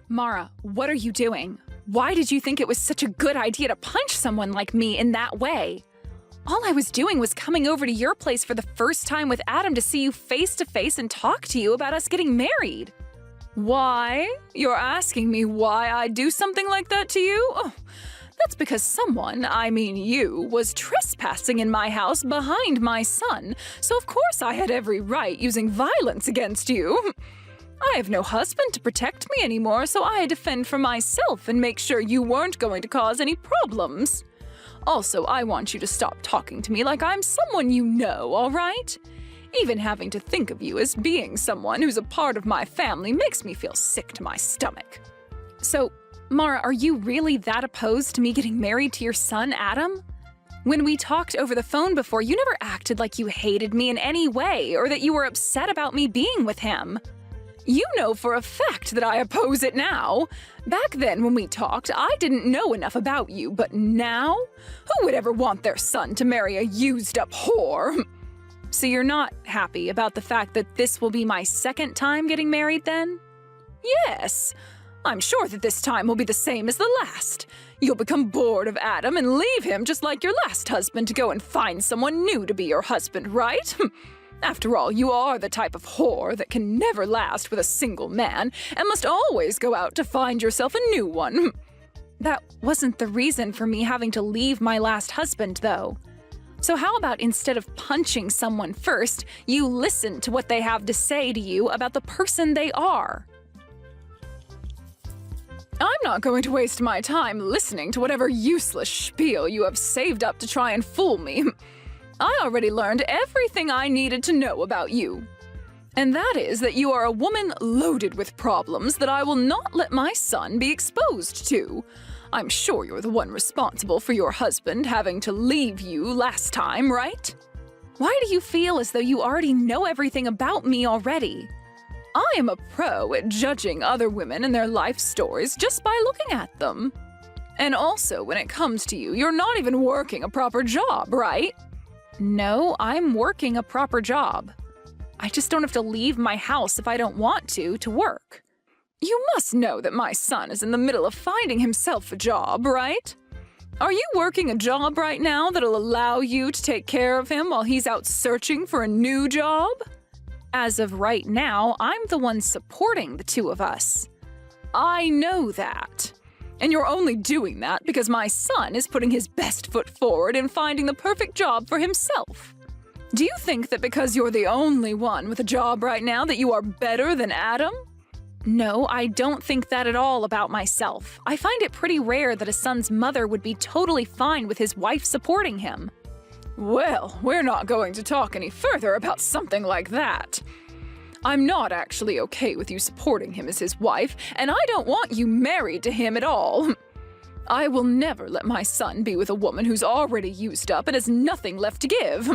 Mara, what are you doing? Why did you think it was such a good idea to punch someone like me in that way? All I was doing was coming over to your place for the first time with Adam to see you face to face and talk to you about us getting married. Why? You're asking me why I'd do something like that to you? Oh, that's because someone, I mean you, was trespassing in my house behind my son, so of course I had every right using violence against you. I have no husband to protect me anymore, so I had to fend for myself and make sure you weren't going to cause any problems. Also, I want you to stop talking to me like I'm someone you know, all right? Even having to think of you as being someone who's a part of my family makes me feel sick to my stomach. So, Mara, are you really that opposed to me getting married to your son, Adam? When we talked over the phone before, you never acted like you hated me in any way or that you were upset about me being with him. You know for a fact that I oppose it now. Back then when we talked, I didn't know enough about you, but now? Who would ever want their son to marry a used-up whore? So you're not happy about the fact that this will be my second time getting married then? Yes. I'm sure that this time will be the same as the last. You'll become bored of Adam and leave him just like your last husband to go and find someone new to be your husband, right? After all, you are the type of whore that can never last with a single man and must always go out to find yourself a new one. That wasn't the reason for me having to leave my last husband, though. So how about instead of punching someone first, you listen to what they have to say to you about the person they are? I'm not going to waste my time listening to whatever useless spiel you have saved up to try and fool me. I already learned everything I needed to know about you. And that is that you are a woman loaded with problems that I will not let my son be exposed to. I'm sure you're the one responsible for your husband having to leave you last time, right? Why do you feel as though you already know everything about me already? I am a pro at judging other women and their life stories just by looking at them. And also, when it comes to you, you're not even working a proper job, right? No, I'm working a proper job. I just don't have to leave my house if I don't want to work. You must know that my son is in the middle of finding himself a job, right? Are you working a job right now that'll allow you to take care of him while he's out searching for a new job? As of right now, I'm the one supporting the two of us. I know that. And you're only doing that because my son is putting his best foot forward in finding the perfect job for himself. Do you think that because you're the only one with a job right now that you are better than Adam? No, I don't think that at all about myself. I find it pretty rare that a son's mother would be totally fine with his wife supporting him. Well, we're not going to talk any further about something like that. I'm not actually okay with you supporting him as his wife, and I don't want you married to him at all. I will never let my son be with a woman who's already used up and has nothing left to give.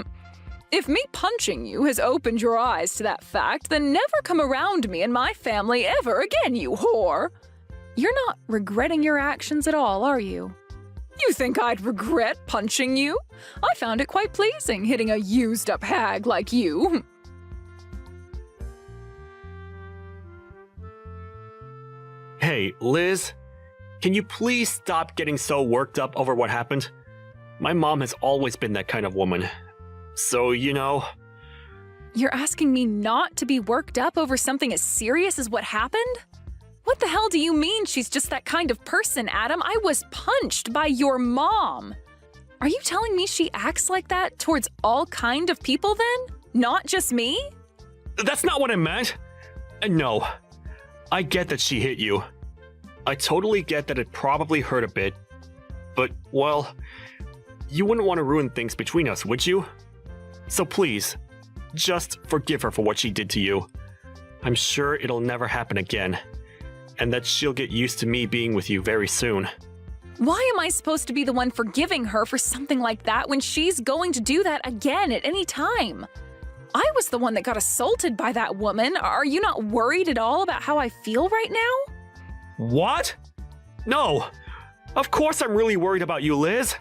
If me punching you has opened your eyes to that fact, then never come around me and my family ever again, you whore! You're not regretting your actions at all, are you? You think I'd regret punching you? I found it quite pleasing hitting a used-up hag like you. Hey, Liz, can you please stop getting so worked up over what happened? My mom has always been that kind of woman. So, you know... You're asking me not to be worked up over something as serious as what happened? What the hell do you mean she's just that kind of person, Adam? I was punched by your mom. Are you telling me she acts like that towards all kind of people then? Not just me? That's not what I meant. No. I get that she hit you. I totally get that it probably hurt a bit. But, well, you wouldn't want to ruin things between us, would you? So please, just forgive her for what she did to you. I'm sure it'll never happen again. And that she'll get used to me being with you very soon. Why am I supposed to be the one forgiving her for something like that when she's going to do that again at any time? I was the one that got assaulted by that woman. Are you not worried at all about how I feel right now? What? No. Of course I'm really worried about you, Liz.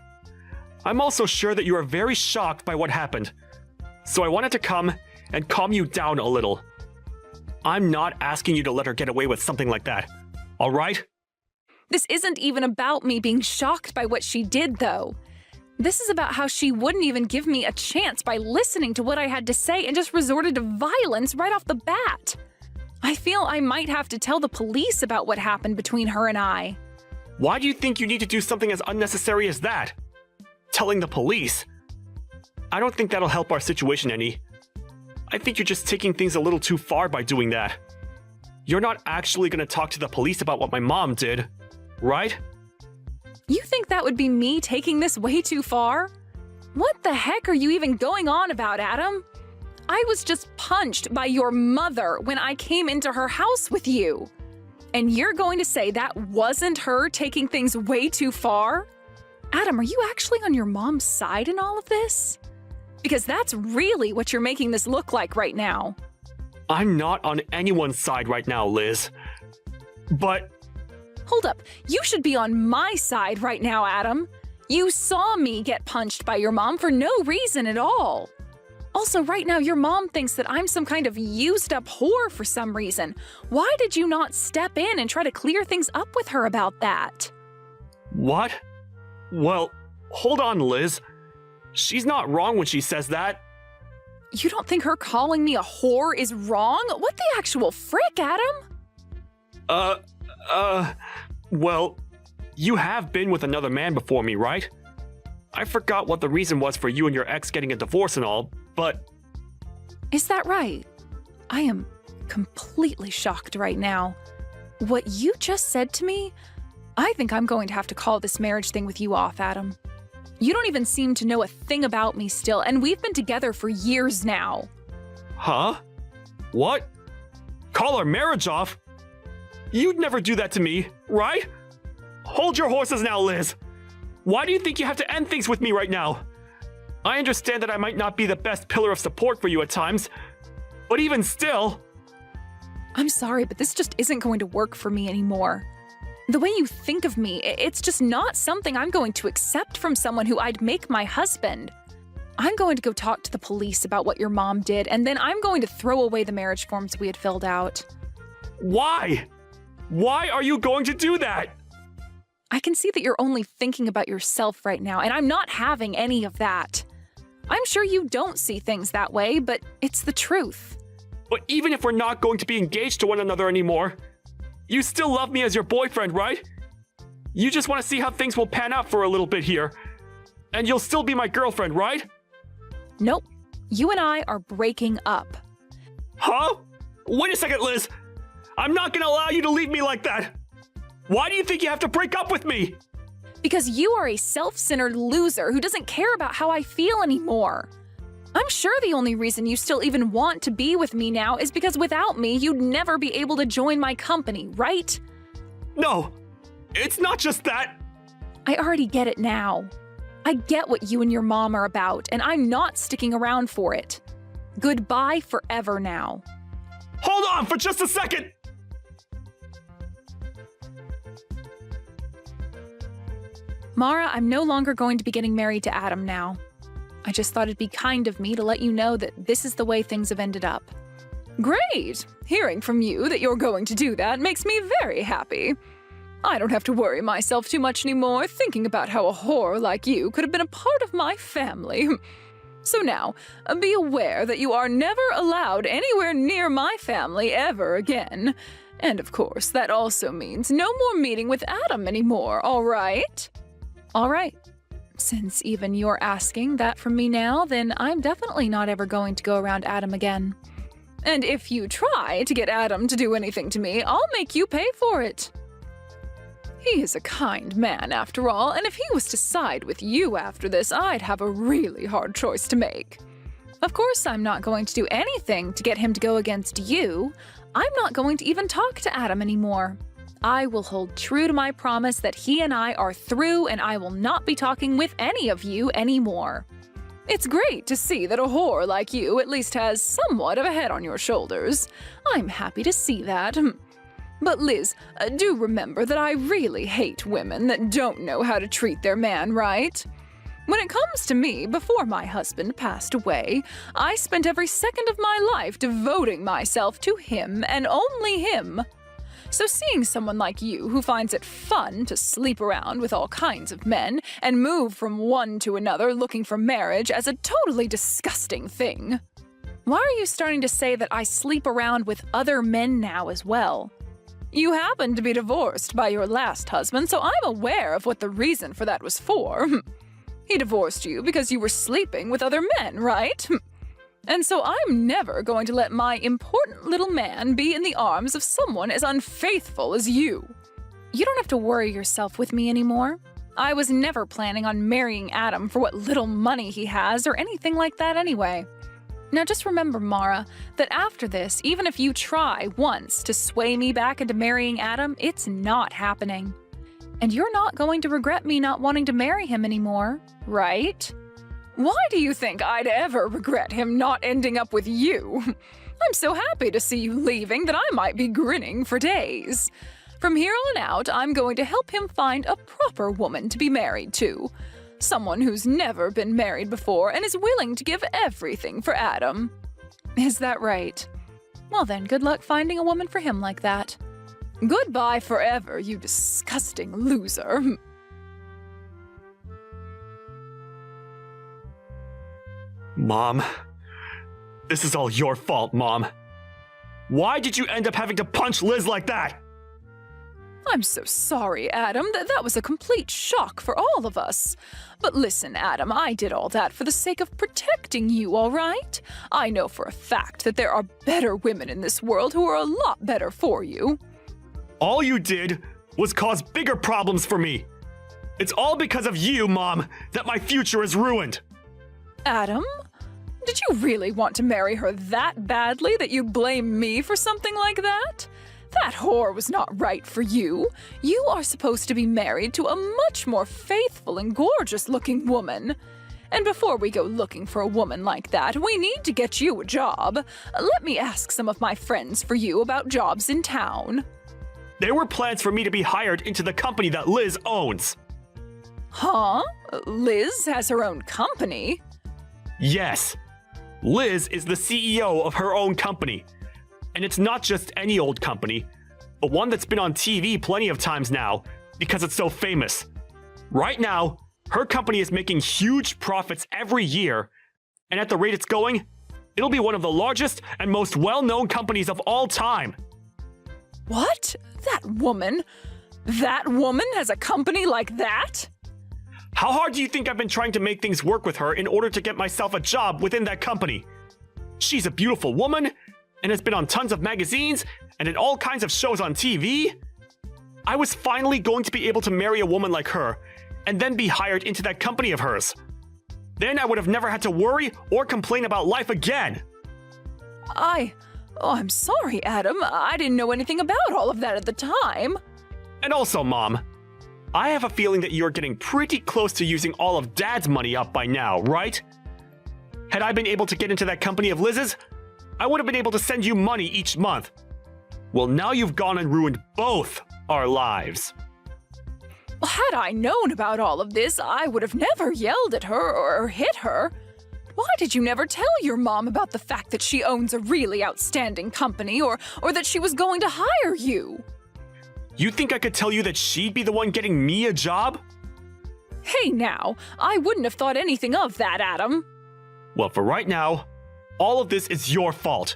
I'm also sure that you are very shocked by what happened. So I wanted to come and calm you down a little. I'm not asking you to let her get away with something like that. all right? This isn't even about me being shocked by what she did, though. This is about how she wouldn't even give me a chance by listening to what I had to say and just resorted to violence right off the bat. I feel I might have to tell the police about what happened between her and I. Why do you think you need to do something as unnecessary as that? Telling the police? I don't think that'll help our situation any. I think you're just taking things a little too far by doing that. You're not actually going to talk to the police about what my mom did, right? You think that would be me taking this way too far? What the heck are you even going on about, Adam? I was just punched by your mother when I came into her house with you. And you're going to say that wasn't her taking things way too far? Adam, are you actually on your mom's side in all of this? Because that's really what you're making this look like right now. I'm not on anyone's side right now, Liz. But... Hold up, you should be on my side right now, Adam. You saw me get punched by your mom for no reason at all. Also, right now, your mom thinks that I'm some kind of used-up whore for some reason. Why did you not step in and try to clear things up with her about that? What? Well, hold on, Liz. She's not wrong when she says that. You don't think her calling me a whore is wrong? What the actual frick, Adam? Well, you have been with another man before me, right? I forgot what the reason was for you and your ex getting a divorce and all, but... Is that right? I am completely shocked right now. What you just said to me? I think I'm going to have to call this marriage thing with you off, Adam. You don't even seem to know a thing about me still, and we've been together for years now. Huh? What? Call our marriage off? You'd never do that to me, right? Hold your horses now, Liz. Why do you think you have to end things with me right now? I understand that I might not be the best pillar of support for you at times, but even still... I'm sorry, but this just isn't going to work for me anymore. The way you think of me, it's just not something I'm going to accept from someone who I'd make my husband. I'm going to go talk to the police about what your mom did, and then I'm going to throw away the marriage forms we had filled out. Why? Why are you going to do that? I can see that you're only thinking about yourself right now, and I'm not having any of that. I'm sure you don't see things that way, but it's the truth. But even if we're not going to be engaged to one another anymore, you still love me as your boyfriend, right? You just want to see how things will pan out for a little bit here. And you'll still be my girlfriend, right? Nope. You and I are breaking up. Huh? Wait a second, Liz. I'm not going to allow you to leave me like that. Why do you think you have to break up with me? Because you are a self-centered loser who doesn't care about how I feel anymore. I'm sure the only reason you still even want to be with me now is because without me, you'd never be able to join my company, right? No, it's not just that. I already get it now. I get what you and your mom are about, and I'm not sticking around for it. Goodbye forever now. Hold on for just a second. Mara, I'm no longer going to be getting married to Adam now. I just thought it'd be kind of me to let you know that this is the way things have ended up. Great! Hearing from you that you're going to do that makes me very happy. I don't have to worry myself too much anymore thinking about how a whore like you could have been a part of my family. So now, be aware that you are never allowed anywhere near my family ever again. And of course, that also means no more meeting with Adam anymore, all right? All right. Since even you're asking that from me now, then I'm definitely not ever going to go around Adam again. And if you try to get Adam to do anything to me, I'll make you pay for it. He is a kind man, after all, and if he was to side with you after this, I'd have a really hard choice to make. Of course, I'm not going to do anything to get him to go against you. I'm not going to even talk to Adam anymore. I will hold true to my promise that he and I are through, and I will not be talking with any of you anymore. It's great to see that a whore like you at least has somewhat of a head on your shoulders. I'm happy to see that. But Liz, do remember that I really hate women that don't know how to treat their man right. When it comes to me, before my husband passed away, I spent every second of my life devoting myself to him and only him. So seeing someone like you who finds it fun to sleep around with all kinds of men and move from one to another looking for marriage as a totally disgusting thing. Why are you starting to say that I sleep around with other men now as well? You happen to be divorced by your last husband, so I'm aware of what the reason for that was for. He divorced you because you were sleeping with other men, right? And so I'm never going to let my important little man be in the arms of someone as unfaithful as you. You don't have to worry yourself with me anymore. I was never planning on marrying Adam for what little money he has or anything like that anyway. Now just remember, Mara, that after this, even if you try once to sway me back into marrying Adam, it's not happening. And you're not going to regret me not wanting to marry him anymore, right? Why do you think I'd ever regret him not ending up with you? I'm so happy to see you leaving that I might be grinning for days. From here on out, I'm going to help him find a proper woman to be married to. Someone who's never been married before and is willing to give everything for Adam. Is that right? Well then, good luck finding a woman for him like that. Goodbye forever, you disgusting loser. Mom, this is all your fault, Mom. Why did you end up having to punch Liz like that? I'm so sorry, Adam. That was a complete shock for all of us. But listen, Adam, I did all that for the sake of protecting you, all right? I know for a fact that there are better women in this world who are a lot better for you. All you did was cause bigger problems for me. It's all because of you, Mom, that my future is ruined. Adam? Did you really want to marry her that badly that you blame me for something like that? That whore was not right for you. You are supposed to be married to a much more faithful and gorgeous-looking woman. And before we go looking for a woman like that, we need to get you a job. Let me ask some of my friends for you about jobs in town. There were plans for me to be hired into the company that Liz owns. Huh? Liz has her own company? Yes. Liz is the CEO of her own company. And it's not just any old company, but one that's been on TV plenty of times now because it's so famous. Right now, her company is making huge profits every year, and at the rate it's going, it'll be one of the largest and most well-known companies of all time. What? That woman? That woman has a company like that? How hard do you think I've been trying to make things work with her in order to get myself a job within that company? She's a beautiful woman, and has been on tons of magazines and in all kinds of shows on TV. I was finally going to be able to marry a woman like her and then be hired into that company of hers. Then I would have never had to worry or complain about life again. I'm sorry, Adam. I didn't know anything about all of that at the time. And also, Mom, I have a feeling that you're getting pretty close to using all of Dad's money up by now, right? Had I been able to get into that company of Liz's, I would have been able to send you money each month. Well, now you've gone and ruined both our lives. Well, had I known about all of this, I would have never yelled at her or hit her. Why did you never tell your mom about the fact that she owns a really outstanding company or that she was going to hire you? You think I could tell you that she'd be the one getting me a job? Hey now, I wouldn't have thought anything of that, Adam. Well, for right now, all of this is your fault,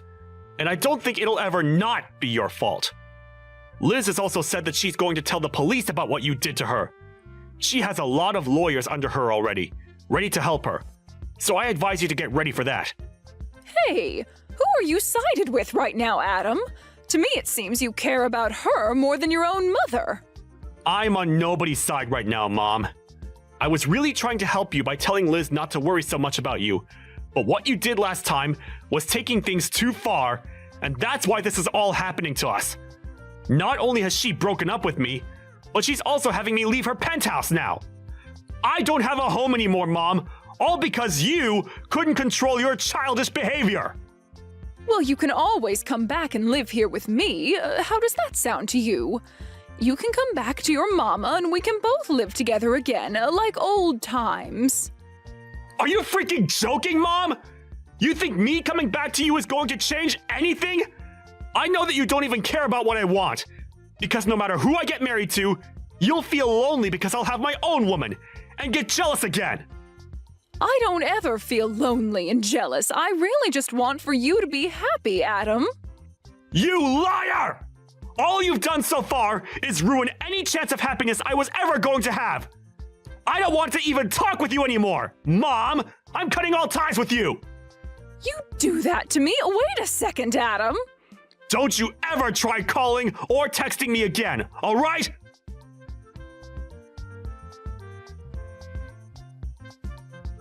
and I don't think it'll ever not be your fault. Liz has also said that she's going to tell the police about what you did to her. She has a lot of lawyers under her already, ready to help her. So I advise you to get ready for that. Hey, who are you sided with right now, Adam? To me, it seems you care about her more than your own mother. I'm on nobody's side right now, Mom. I was really trying to help you by telling Liz not to worry so much about you. But what you did last time was taking things too far, and that's why this is all happening to us. Not only has she broken up with me, but she's also having me leave her penthouse now. I don't have a home anymore, Mom, all because you couldn't control your childish behavior. Well, you can always come back and live here with me. How does that sound to you? You can come back to your mama and we can both live together again, like old times. Are you freaking joking, Mom? You think me coming back to you is going to change anything? I know that you don't even care about what I want. Because no matter who I get married to, you'll feel lonely because I'll have my own woman and get jealous again. I don't ever feel lonely and jealous. I really just want for you to be happy, Adam. You liar! All you've done so far is ruin any chance of happiness I was ever going to have. I don't want to even talk with you anymore. Mom, I'm cutting all ties with you. You do that to me? Wait a second, Adam. Don't you ever try calling or texting me again, all right?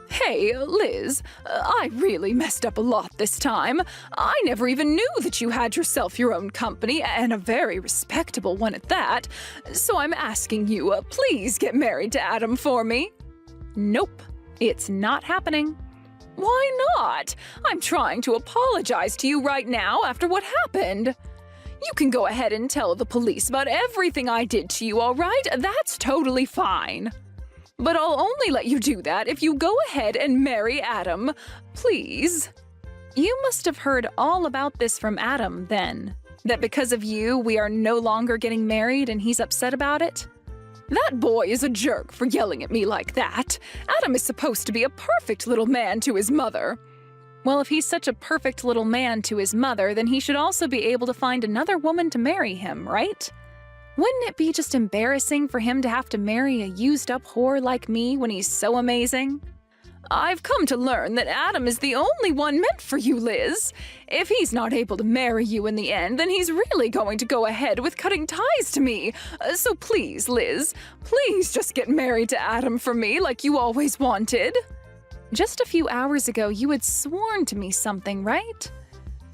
Hey, Liz, I really messed up a lot this time. I never even knew that you had yourself your own company, and a very respectable one at that. So I'm asking you, please get married to Adam for me. Nope, it's not happening. Why not? I'm trying to apologize to you right now after what happened. You can go ahead and tell the police about everything I did to you, all right? That's totally fine. But I'll only let you do that if you go ahead and marry Adam. Please. You must have heard all about this from Adam, then. That because of you, we are no longer getting married and he's upset about it? That boy is a jerk for yelling at me like that. Adam is supposed to be a perfect little man to his mother. Well, if he's such a perfect little man to his mother, then he should also be able to find another woman to marry him, right? Wouldn't it be just embarrassing for him to have to marry a used-up whore like me when he's so amazing? I've come to learn that Adam is the only one meant for you, Liz. If he's not able to marry you in the end, then he's really going to go ahead with cutting ties to me. So please, Liz, please just get married to Adam for me like you always wanted. Just a few hours ago, you had sworn to me something, right?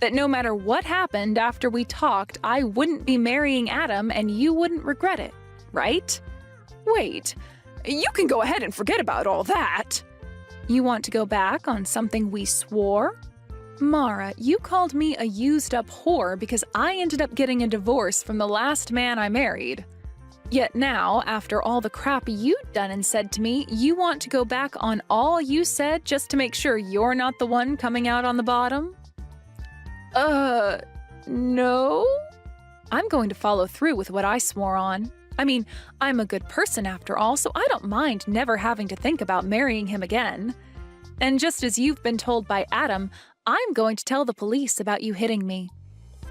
That no matter what happened after we talked, I wouldn't be marrying Adam and you wouldn't regret it, right? Wait, you can go ahead and forget about all that. You want to go back on something we swore? Mara, you called me a used-up whore because I ended up getting a divorce from the last man I married. Yet now, after all the crap you'd done and said to me, you want to go back on all you said just to make sure you're not the one coming out on the bottom? No? I'm going to follow through with what I swore on. I mean, I'm a good person after all, so I don't mind never having to think about marrying him again. And just as you've been told by Adam, I'm going to tell the police about you hitting me.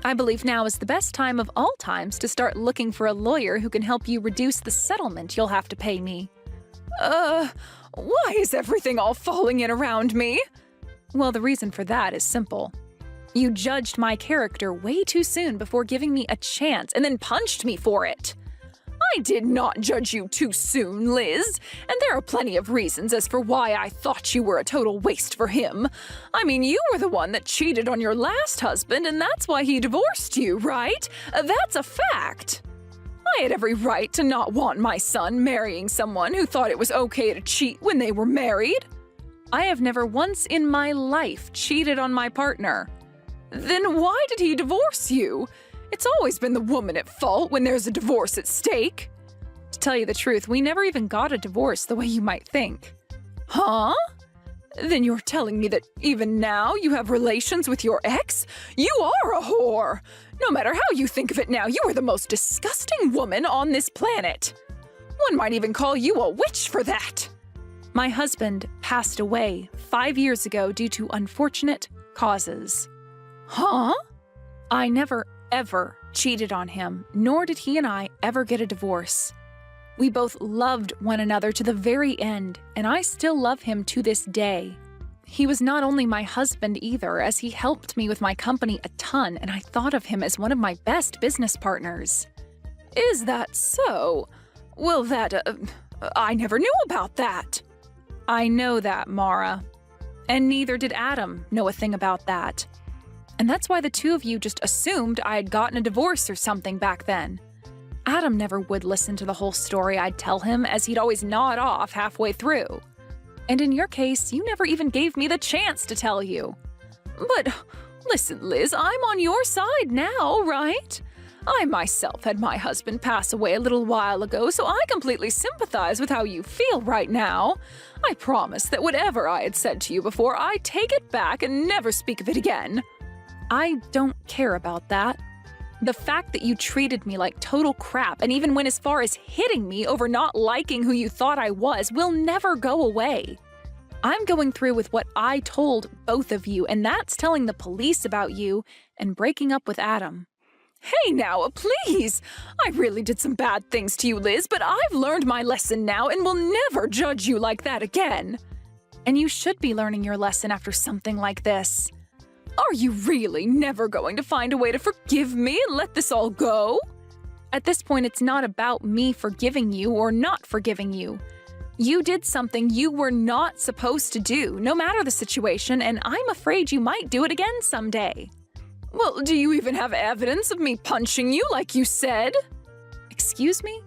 I believe now is the best time of all times to start looking for a lawyer who can help you reduce the settlement you'll have to pay me. Why is everything all falling in around me? Well, the reason for that is simple. You judged my character way too soon before giving me a chance and then punched me for it. I did not judge you too soon, Liz, and there are plenty of reasons as for why I thought you were a total waste for him. I mean, you were the one that cheated on your last husband, and that's why he divorced you, right? That's a fact. I had every right to not want my son marrying someone who thought it was okay to cheat when they were married. I have never once in my life cheated on my partner. Then why did he divorce you? It's always been the woman at fault when there's a divorce at stake. To tell you the truth, we never even got a divorce the way you might think. Huh? Then you're telling me that even now you have relations with your ex? You are a whore! No matter how you think of it now, you are the most disgusting woman on this planet. One might even call you a witch for that. My husband passed away 5 years ago due to unfortunate causes. Huh? I never ever cheated on him, nor did he and I ever get a divorce. We both loved one another to the very end, and I still love him to this day. He was not only my husband either, as he helped me with my company a ton, and I thought of him as one of my best business partners. Is that so? Well, I never knew about that. I know that, Mara. And neither did Adam know a thing about that. And that's why the two of you just assumed I had gotten a divorce or something back then. Adam never would listen to the whole story I'd tell him, as he'd always nod off halfway through. And in your case, you never even gave me the chance to tell you. But listen, Liz, I'm on your side now, right? I myself had my husband pass away a little while ago, so I completely sympathize with how you feel right now. I promise that whatever I had said to you before, I take it back and never speak of it again. I don't care about that. The fact that you treated me like total crap and even went as far as hitting me over not liking who you thought I was will never go away. I'm going through with what I told both of you, and that's telling the police about you and breaking up with Adam. Hey now, please! I really did some bad things to you, Liz, but I've learned my lesson now and will never judge you like that again. And you should be learning your lesson after something like this. Are you really never going to find a way to forgive me and let this all go? At this point, it's not about me forgiving you or not forgiving you. You did something you were not supposed to do, no matter the situation, and I'm afraid you might do it again someday. Well, do you even have evidence of me punching you like you said? Excuse me?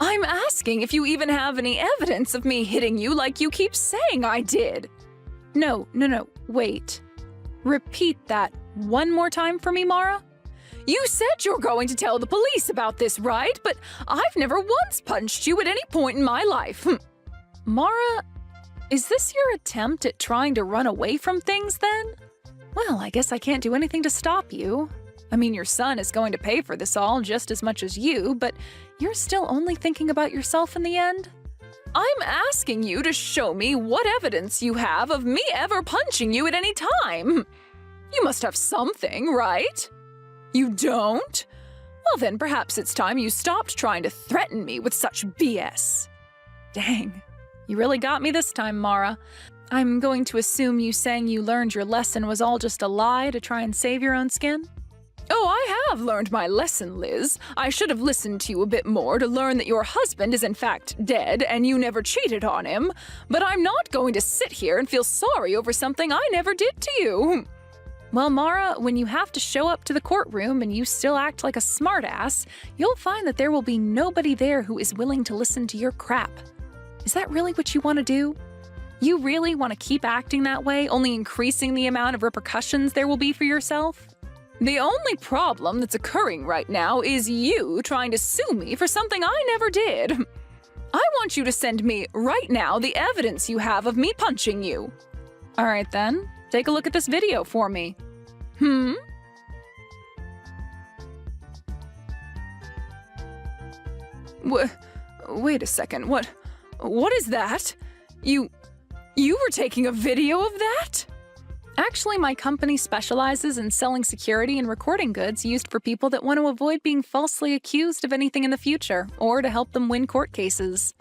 I'm asking if you even have any evidence of me hitting you like you keep saying I did. No, wait. Repeat that one more time for me, Mara. You said you're going to tell the police about this, right? But I've never once punched you at any point in my life. Mara, is this your attempt at trying to run away from things then? Well, I guess I can't do anything to stop you. I mean, your son is going to pay for this all just as much as you, but you're still only thinking about yourself in the end? I'm asking you to show me what evidence you have of me ever punching you at any time. You must have something, right? You don't? Well, then perhaps it's time you stopped trying to threaten me with such BS. Dang, you really got me this time, Mara. I'm going to assume you saying you learned your lesson was all just a lie to try and save your own skin? Oh, I have learned my lesson, Liz. I should have listened to you a bit more to learn that your husband is in fact dead and you never cheated on him. But I'm not going to sit here and feel sorry over something I never did to you. Well, Mara, when you have to show up to the courtroom and you still act like a smartass, you'll find that there will be nobody there who is willing to listen to your crap. Is that really what you want to do? You really want to keep acting that way, only increasing the amount of repercussions there will be for yourself? The only problem that's occurring right now is you trying to sue me for something I never did. I want you to send me right now the evidence you have of me punching you. All right then, take a look at this video for me. Wait a second, what is that? You were taking a video of that? Actually, my company specializes in selling security and recording goods used for people that want to avoid being falsely accused of anything in the future, or to help them win court cases.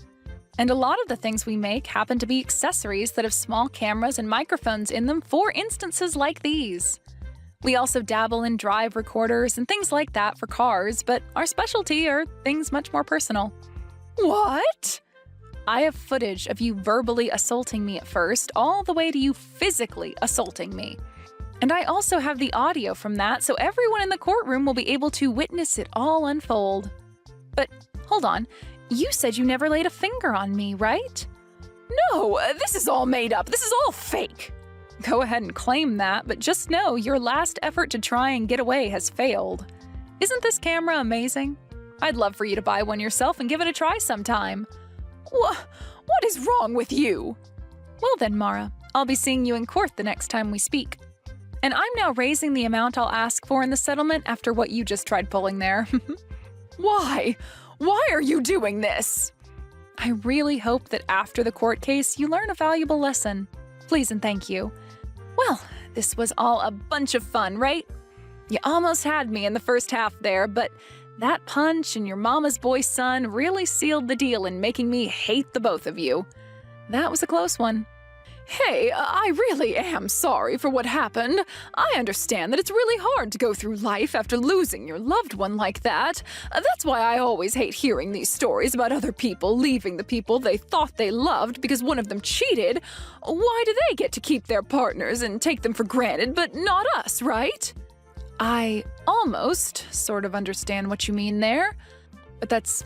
And a lot of the things we make happen to be accessories that have small cameras and microphones in them for instances like these. We also dabble in drive recorders and things like that for cars, but our specialty are things much more personal. What? I have footage of you verbally assaulting me at first, all the way to you physically assaulting me. And I also have the audio from that, so everyone in the courtroom will be able to witness it all unfold. But hold on, you said you never laid a finger on me, right? No, this is all made up. This is all fake. Go ahead and claim that, but just know your last effort to try and get away has failed. Isn't this camera amazing? I'd love for you to buy one yourself and give it a try sometime. What is wrong with you? Well then, Mara, I'll be seeing you in court the next time we speak. And I'm now raising the amount I'll ask for in the settlement after what you just tried pulling there. Why? Why are you doing this? I really hope that after the court case, you learn a valuable lesson. Please and thank you. Well, this was all a bunch of fun, right? You almost had me in the first half there, but that punch and your mama's boy son really sealed the deal in making me hate the both of you. That was a close one. Hey, I really am sorry for what happened. I understand that it's really hard to go through life after losing your loved one like that. That's why I always hate hearing these stories about other people leaving the people they thought they loved because one of them cheated. Why do they get to keep their partners and take them for granted, but not us, right? I almost sort of understand what you mean there, but that's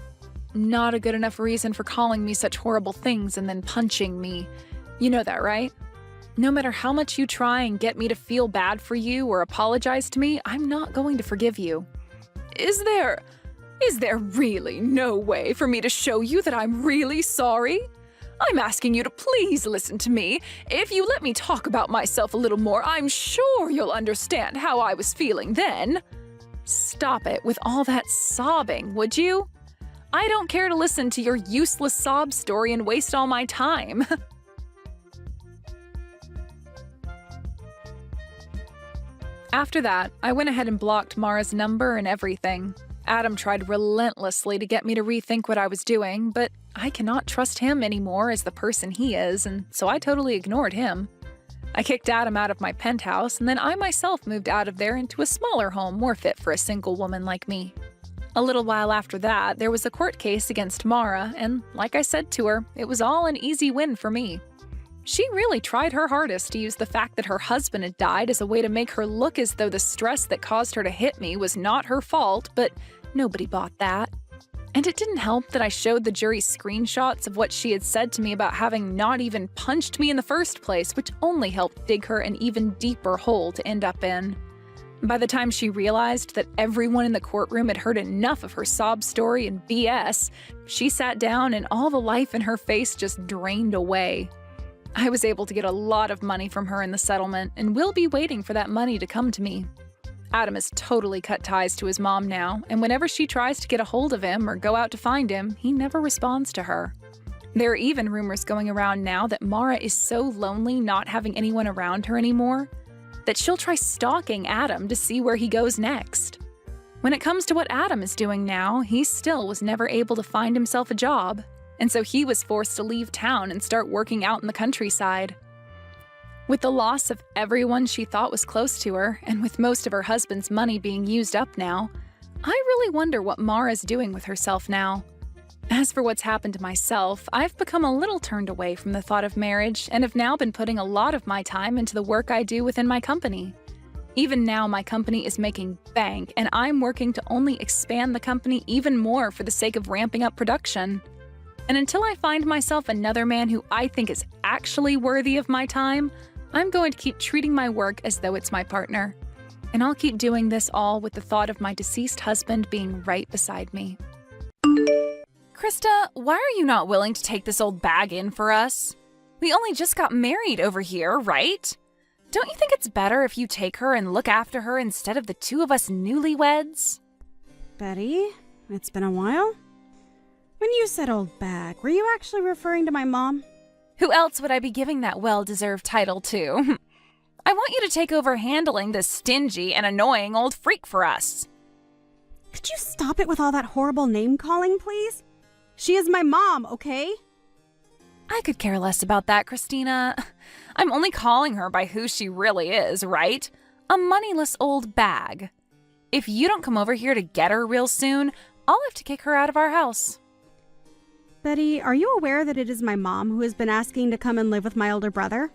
not a good enough reason for calling me such horrible things and then punching me. You know that, right? No matter how much you try and get me to feel bad for you or apologize to me, I'm not going to forgive you. Is there really no way for me to show you that I'm really sorry? I'm asking you to please listen to me. If you let me talk about myself a little more, I'm sure you'll understand how I was feeling then. Stop it with all that sobbing, would you? I don't care to listen to your useless sob story and waste all my time. After that, I went ahead and blocked Mara's number and everything. Adam tried relentlessly to get me to rethink what I was doing, but I cannot trust him anymore as the person he is, and so I totally ignored him. I kicked Adam out of my penthouse, and then I myself moved out of there into a smaller home more fit for a single woman like me. A little while after that, there was a court case against Mara, and like I said to her, it was all an easy win for me. She really tried her hardest to use the fact that her husband had died as a way to make her look as though the stress that caused her to hit me was not her fault, but nobody bought that. And it didn't help that I showed the jury screenshots of what she had said to me about having not even punched me in the first place, which only helped dig her an even deeper hole to end up in. By the time she realized that everyone in the courtroom had heard enough of her sob story and BS, she sat down and all the life in her face just drained away. I was able to get a lot of money from her in the settlement, and will be waiting for that money to come to me. Adam has totally cut ties to his mom now, and whenever she tries to get a hold of him or go out to find him, he never responds to her. There are even rumors going around now that Mara is so lonely not having anyone around her anymore that she'll try stalking Adam to see where he goes next. When it comes to what Adam is doing now, he still was never able to find himself a job, and so he was forced to leave town and start working out in the countryside. With the loss of everyone she thought was close to her, and with most of her husband's money being used up now, I really wonder what Mara's doing with herself now. As for what's happened to myself, I've become a little turned away from the thought of marriage and have now been putting a lot of my time into the work I do within my company. Even now, my company is making bank, and I'm working to only expand the company even more for the sake of ramping up production. And until I find myself another man who I think is actually worthy of my time, I'm going to keep treating my work as though it's my partner. And I'll keep doing this all with the thought of my deceased husband being right beside me. Krista, why are you not willing to take this old bag in for us? We only just got married over here, right? Don't you think it's better if you take her and look after her instead of the two of us newlyweds? Betty, it's been a while. When you said old bag, were you actually referring to my mom? Who else would I be giving that well-deserved title to? I want you to take over handling this stingy and annoying old freak for us. Could you stop it with all that horrible name-calling, please? She is my mom, okay? I could care less about that, Christina. I'm only calling her by who she really is, right? A moneyless old bag. If you don't come over here to get her real soon, I'll have to kick her out of our house. Betty, are you aware that it is my mom who has been asking to come and live with my older brother?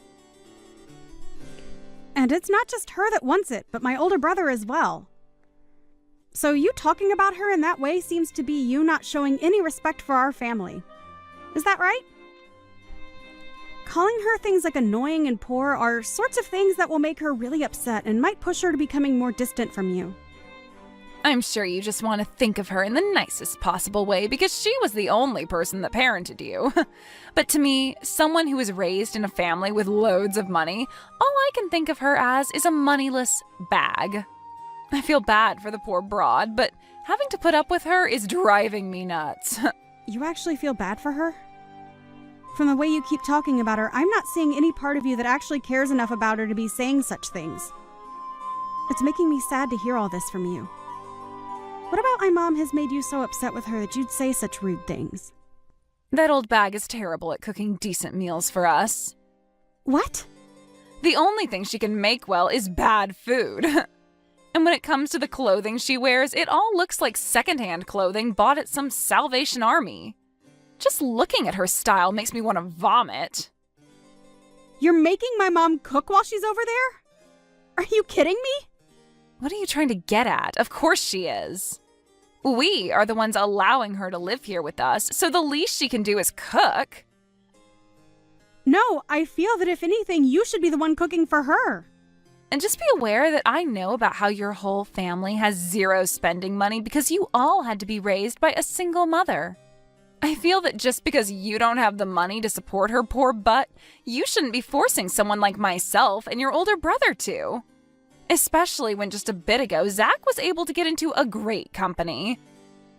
And it's not just her that wants it, but my older brother as well. So you talking about her in that way seems to be you not showing any respect for our family. Is that right? Calling her things like annoying and poor are sorts of things that will make her really upset and might push her to becoming more distant from you. I'm sure you just want to think of her in the nicest possible way because she was the only person that parented you. But to me, someone who was raised in a family with loads of money, all I can think of her as is a moneyless bag. I feel bad for the poor broad, but having to put up with her is driving me nuts. You actually feel bad for her? From the way you keep talking about her, I'm not seeing any part of you that actually cares enough about her to be saying such things. It's making me sad to hear all this from you. What about my mom has made you so upset with her that you'd say such rude things? That old bag is terrible at cooking decent meals for us. What? The only thing she can make well is bad food. And when it comes to the clothing she wears, it all looks like secondhand clothing bought at some Salvation Army. Just looking at her style makes me want to vomit. You're making my mom cook while she's over there? Are you kidding me? What are you trying to get at? Of course she is. We are the ones allowing her to live here with us, so the least she can do is cook. No, I feel that if anything, you should be the one cooking for her. And just be aware that I know about how your whole family has zero spending money because you all had to be raised by a single mother. I feel that just because you don't have the money to support her poor butt, you shouldn't be forcing someone like myself and your older brother to. Especially when just a bit ago, Zach was able to get into a great company.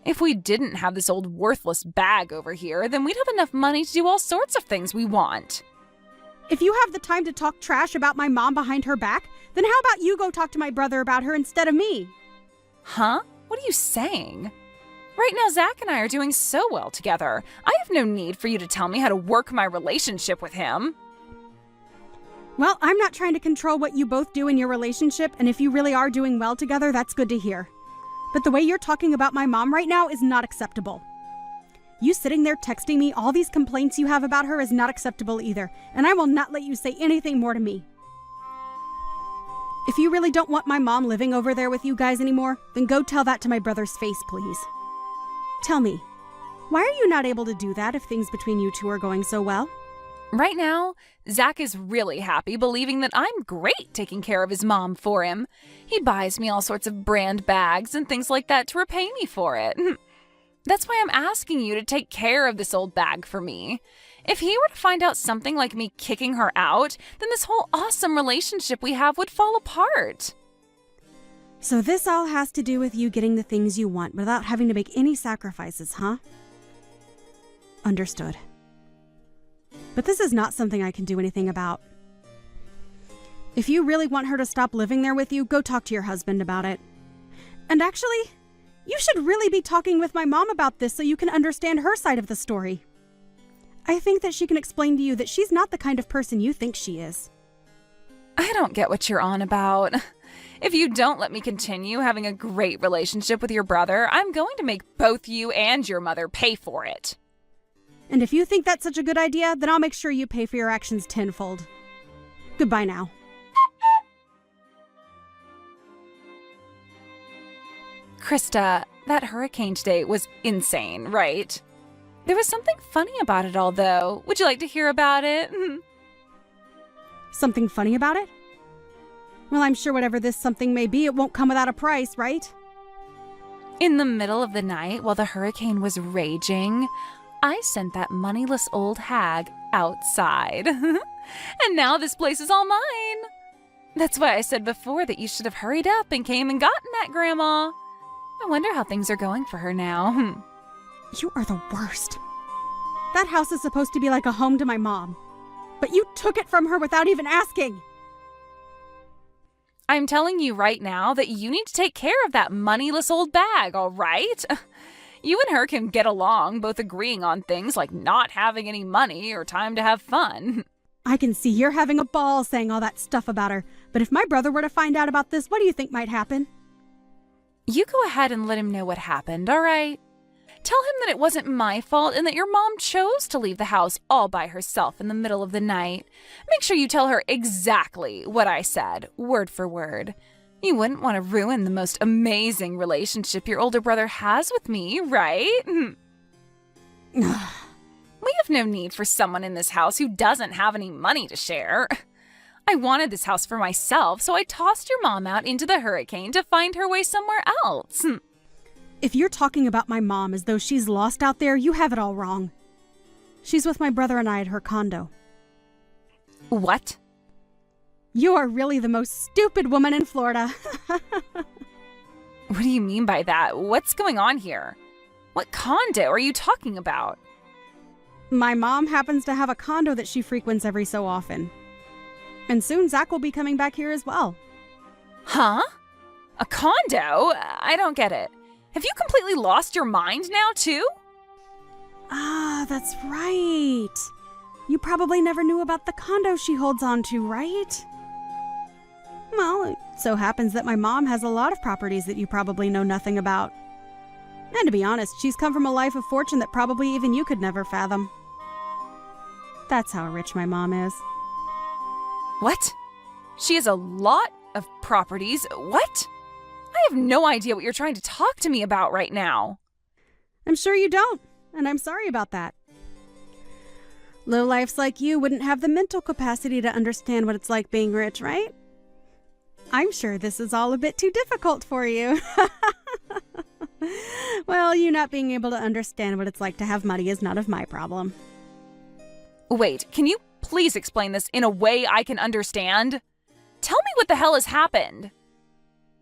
If we didn't have this old worthless bag over here, then we'd have enough money to do all sorts of things we want. If you have the time to talk trash about my mom behind her back, then how about you go talk to my brother about her instead of me? Huh? What are you saying? Right now, Zach and I are doing so well together. I have no need for you to tell me how to work my relationship with him. Well, I'm not trying to control what you both do in your relationship, and if you really are doing well together, that's good to hear. But the way you're talking about my mom right now is not acceptable. You sitting there texting me all these complaints you have about her is not acceptable either, and I will not let you say anything more to me. If you really don't want my mom living over there with you guys anymore, then go tell that to my brother's face, please. Tell me, why are you not able to do that if things between you two are going so well? Right now, Zach is really happy, believing that I'm great taking care of his mom for him. He buys me all sorts of brand bags and things like that to repay me for it. That's why I'm asking you to take care of this old bag for me. If he were to find out something like me kicking her out, then this whole awesome relationship we have would fall apart. So this all has to do with you getting the things you want without having to make any sacrifices, huh? Understood. But this is not something I can do anything about. If you really want her to stop living there with you, go talk to your husband about it. And actually, you should really be talking with my mom about this so you can understand her side of the story. I think that she can explain to you that she's not the kind of person you think she is. I don't get what you're on about. If you don't let me continue having a great relationship with your brother, I'm going to make both you and your mother pay for it. And if you think that's such a good idea, then I'll make sure you pay for your actions tenfold. Goodbye now. Krista, that hurricane today was insane, right? There was something funny about it all, though. Would you like to hear about it? Something funny about it? Well, I'm sure whatever this something may be, it won't come without a price, right? In the middle of the night, while the hurricane was raging, I sent that moneyless old hag outside. And now this place is all mine. That's why I said before that you should have hurried up and came and gotten that grandma. I wonder how things are going for her now. You are the worst. That house is supposed to be like a home to my mom. But you took it from her without even asking. I'm telling you right now that you need to take care of that moneyless old bag, all right? You and her can get along, both agreeing on things like not having any money or time to have fun. I can see you're having a ball saying all that stuff about her, but if my brother were to find out about this, what do you think might happen? You go ahead and let him know what happened, all right? Tell him that it wasn't my fault and that your mom chose to leave the house all by herself in the middle of the night. Make sure you tell her exactly what I said, word for word. You wouldn't want to ruin the most amazing relationship your older brother has with me, right? We have no need for someone in this house who doesn't have any money to share. I wanted this house for myself, so I tossed your mom out into the hurricane to find her way somewhere else. If you're talking about my mom as though she's lost out there, you have it all wrong. She's with my brother and I at her condo. What? You are really the most stupid woman in Florida. What do you mean by that? What's going on here? What condo are you talking about? My mom happens to have a condo that she frequents every so often. And soon Zach will be coming back here as well. Huh? A condo? I don't get it. Have you completely lost your mind now, too? Ah, that's right. You probably never knew about the condo she holds on to, right? Well, it so happens that my mom has a lot of properties that you probably know nothing about. And to be honest, she's come from a life of fortune that probably even you could never fathom. That's how rich my mom is. What? She has a lot of properties? What? I have no idea what you're trying to talk to me about right now. I'm sure you don't, and I'm sorry about that. Lowlifes like you wouldn't have the mental capacity to understand what it's like being rich, right? I'm sure this is all a bit too difficult for you. Well, you not being able to understand what it's like to have money is none of my problem. Wait, can you please explain this in a way I can understand? Tell me what the hell has happened.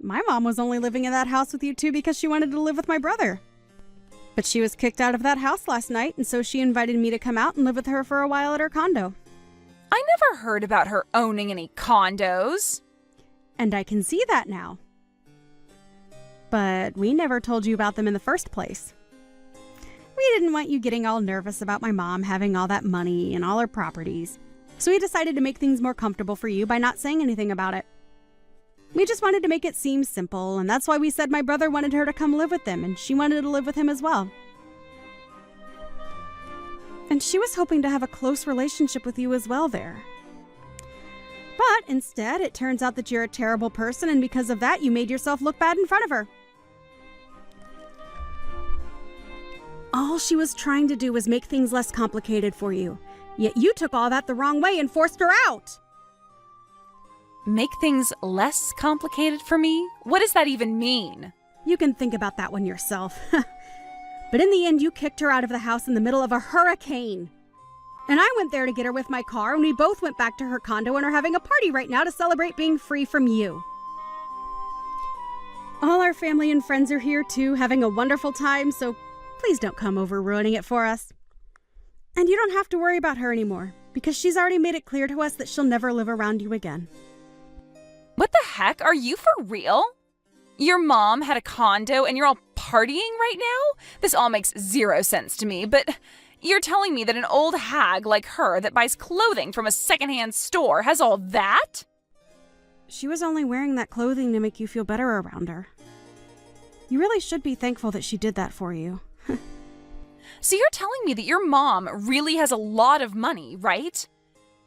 My mom was only living in that house with you two because she wanted to live with my brother. But she was kicked out of that house last night, and so she invited me to come out and live with her for a while at her condo. I never heard about her owning any condos. And I can see that now. But we never told you about them in the first place. We didn't want you getting all nervous about my mom having all that money and all her properties. So we decided to make things more comfortable for you by not saying anything about it. We just wanted to make it seem simple, and that's why we said my brother wanted her to come live with them, and she wanted to live with him as well. And she was hoping to have a close relationship with you as well there. But instead, it turns out that you're a terrible person, and because of that, you made yourself look bad in front of her. All she was trying to do was make things less complicated for you. Yet you took all that the wrong way and forced her out. Make things less complicated for me? What does that even mean? You can think about that one yourself. But in the end, you kicked her out of the house in the middle of a hurricane. And I went there to get her with my car, and we both went back to her condo and are having a party right now to celebrate being free from you. All our family and friends are here too, having a wonderful time, so please don't come over ruining it for us. And you don't have to worry about her anymore, because she's already made it clear to us that she'll never live around you again. What the heck? Are you for real? Your mom had a condo and you're all partying right now? This all makes zero sense to me, but you're telling me that an old hag like her that buys clothing from a secondhand store has all that? She was only wearing that clothing to make you feel better around her. You really should be thankful that she did that for you. So you're telling me that your mom really has a lot of money, right?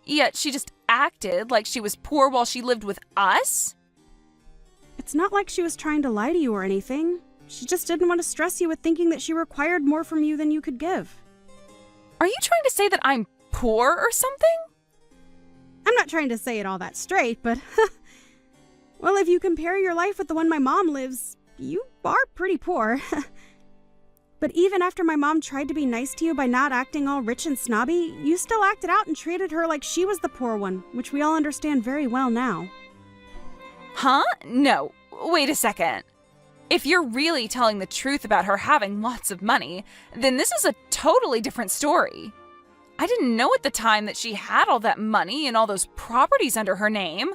Yet she just acted like she was poor while she lived with us? It's not like she was trying to lie to you or anything. She just didn't want to stress you with thinking that she required more from you than you could give. Are you trying to say that I'm poor or something? I'm not trying to say it all that straight, but well, if you compare your life with the one my mom lives, you are pretty poor. But even after my mom tried to be nice to you by not acting all rich and snobby, you still acted out and treated her like she was the poor one, which we all understand very well now. Huh? No. Wait a second. If you're really telling the truth about her having lots of money, then this is a totally different story. I didn't know at the time that she had all that money and all those properties under her name.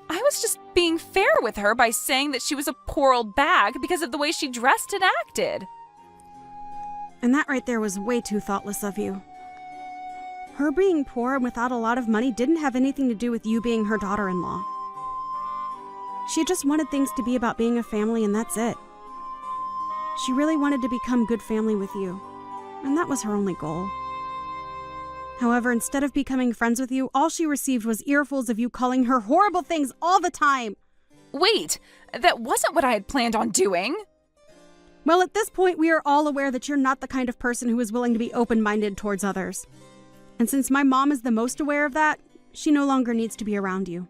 I was just being fair with her by saying that she was a poor old bag because of the way she dressed and acted. And that right there was way too thoughtless of you. Her being poor and without a lot of money didn't have anything to do with you being her daughter-in-law. She just wanted things to be about being a family, and that's it. She really wanted to become good family with you, and that was her only goal. However, instead of becoming friends with you, all she received was earfuls of you calling her horrible things all the time. Wait, that wasn't what I had planned on doing. Well, at this point, we are all aware that you're not the kind of person who is willing to be open-minded towards others. And since my mom is the most aware of that, she no longer needs to be around you.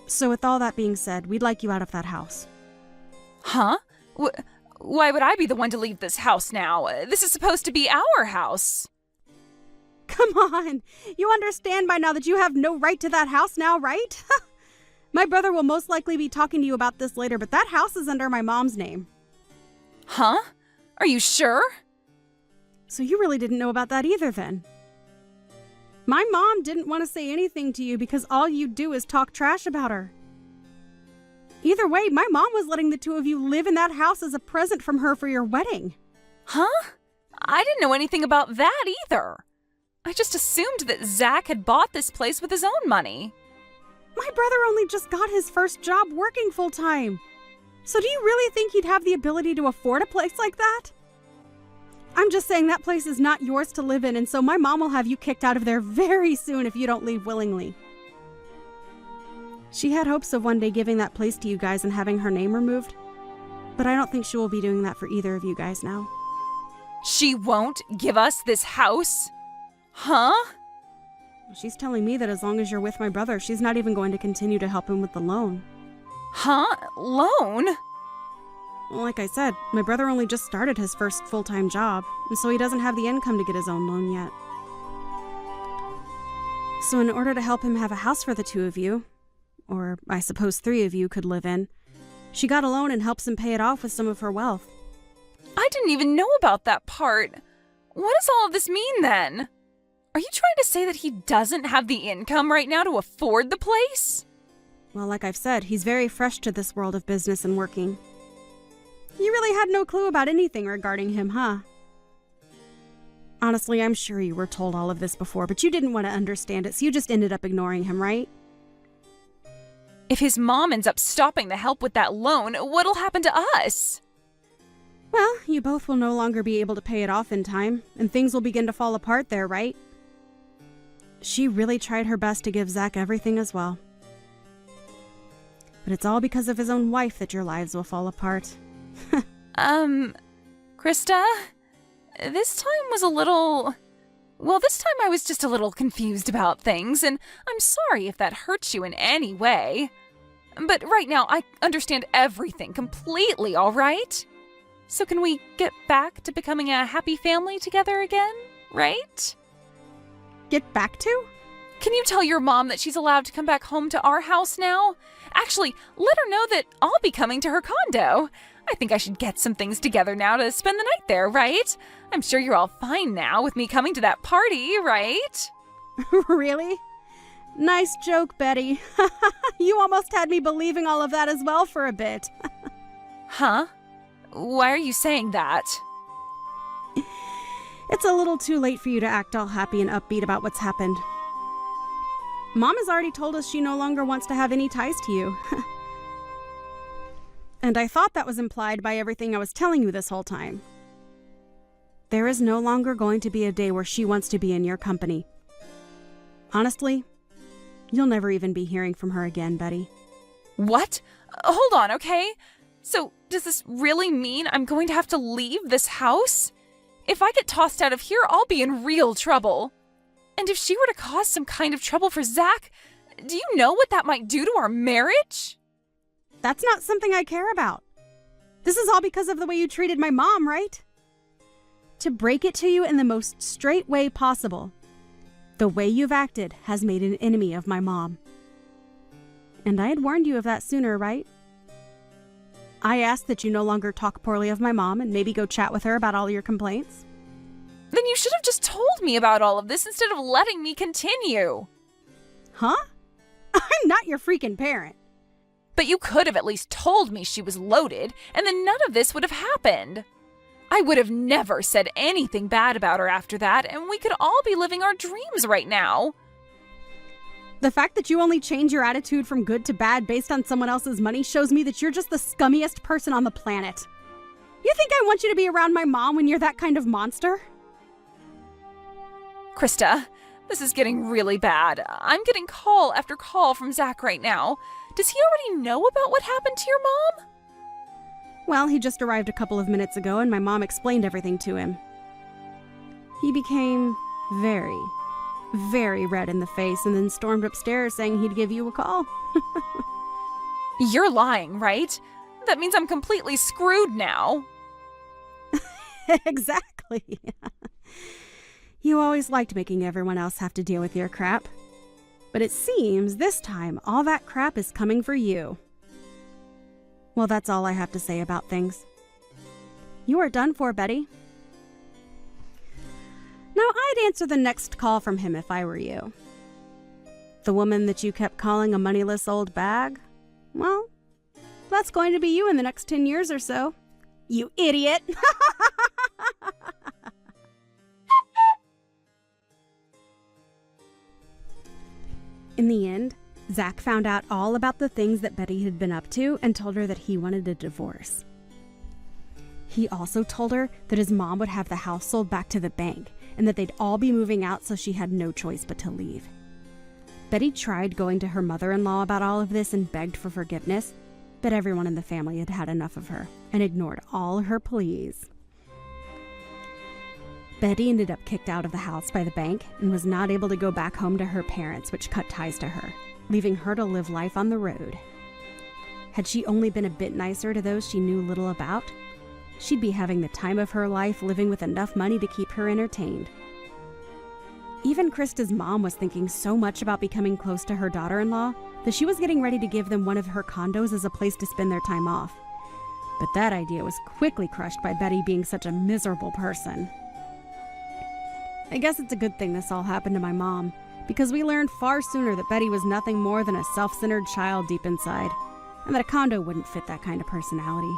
So with all that being said, we'd like you out of that house. Huh? Why would I be the one to leave this house now? This is supposed to be our house. Come on! You understand by now that you have no right to that house now, right? My brother will most likely be talking to you about this later, but that house is under my mom's name. Huh? Are you sure? So you really didn't know about that either then. My mom didn't want to say anything to you because all you do is talk trash about her. Either way, my mom was letting the two of you live in that house as a present from her for your wedding. Huh? I didn't know anything about that either. I just assumed that Zach had bought this place with his own money. My brother only just got his first job working full-time. So do you really think he'd have the ability to afford a place like that? I'm just saying that place is not yours to live in, and so my mom will have you kicked out of there very soon if you don't leave willingly. She had hopes of one day giving that place to you guys and having her name removed, but I don't think she will be doing that for either of you guys now. She won't give us this house? Huh? She's telling me that as long as you're with my brother, she's not even going to continue to help him with the loan. Huh? Loan? Well, like I said, my brother only just started his first full-time job, and so he doesn't have the income to get his own loan yet. So in order to help him have a house for the two of you, or I suppose 3 of you, could live in. She got a loan and helps him pay it off with some of her wealth. I didn't even know about that part. What does all of this mean then? Are you trying to say that he doesn't have the income right now to afford the place? Well, like I've said, he's very fresh to this world of business and working. You really had no clue about anything regarding him, huh? Honestly, I'm sure you were told all of this before, but you didn't want to understand it, so you just ended up ignoring him, right? If his mom ends up stopping the help with that loan, what'll happen to us? Well, you both will no longer be able to pay it off in time, and things will begin to fall apart there, right? She really tried her best to give Zach everything as well. But it's all because of his own wife that your lives will fall apart. Krista? This time was a little... Well, this time I was just a little confused about things, and I'm sorry if that hurts you in any way. But right now, I understand everything completely, all right? So can we get back to becoming a happy family together again, right? Get back to? Can you tell your mom that she's allowed to come back home to our house now? Actually, let her know that I'll be coming to her condo. I think I should get some things together now to spend the night there, right? I'm sure you're all fine now with me coming to that party, right? Really? Nice joke, Betty. You almost had me believing all of that as well for a bit. Huh? Why are you saying that? It's a little too late for you to act all happy and upbeat about what's happened. Mom has already told us she no longer wants to have any ties to you. And I thought that was implied by everything I was telling you this whole time. There is no longer going to be a day where she wants to be in your company. Honestly, you'll never even be hearing from her again, Betty. What? Hold on, okay? So, does this really mean I'm going to have to leave this house? If I get tossed out of here, I'll be in real trouble. And if she were to cause some kind of trouble for Zach, do you know what that might do to our marriage? That's not something I care about. This is all because of the way you treated my mom, right? To break it to you in the most straight way possible, the way you've acted has made an enemy of my mom. And I had warned you of that sooner, right? I asked that you no longer talk poorly of my mom and maybe go chat with her about all your complaints. Then you should have just told me about all of this instead of letting me continue. Huh? I'm not your freaking parent. But you could have at least told me she was loaded, and then none of this would have happened. I would have never said anything bad about her after that, and we could all be living our dreams right now. The fact that you only change your attitude from good to bad based on someone else's money shows me that you're just the scummiest person on the planet. You think I want you to be around my mom when you're that kind of monster? Krista, this is getting really bad. I'm getting call after call from Zach right now. Does he already know about what happened to your mom? Well, he just arrived a couple of minutes ago and my mom explained everything to him. He became very, very red in the face and then stormed upstairs saying he'd give you a call. You're lying, right? That means I'm completely screwed now. Exactly. You always liked making everyone else have to deal with your crap. But it seems this time all that crap is coming for you. Well, that's all I have to say about things. You are done for, Betty. Now, I'd answer the next call from him if I were you. The woman that you kept calling a moneyless old bag? Well, that's going to be you in the next 10 years or so. You idiot! In the end, Zach found out all about the things that Betty had been up to and told her that he wanted a divorce. He also told her that his mom would have the house sold back to the bank and that they'd all be moving out, so she had no choice but to leave. Betty tried going to her mother-in-law about all of this and begged for forgiveness, but everyone in the family had had enough of her and ignored all her pleas. Betty ended up kicked out of the house by the bank and was not able to go back home to her parents, which cut ties to her, leaving her to live life on the road. Had she only been a bit nicer to those she knew little about, she'd be having the time of her life living with enough money to keep her entertained. Even Krista's mom was thinking so much about becoming close to her daughter-in-law that she was getting ready to give them one of her condos as a place to spend their time off. But that idea was quickly crushed by Betty being such a miserable person. I guess it's a good thing this all happened to my mom, because we learned far sooner that Betty was nothing more than a self-centered child deep inside, and that a condo wouldn't fit that kind of personality.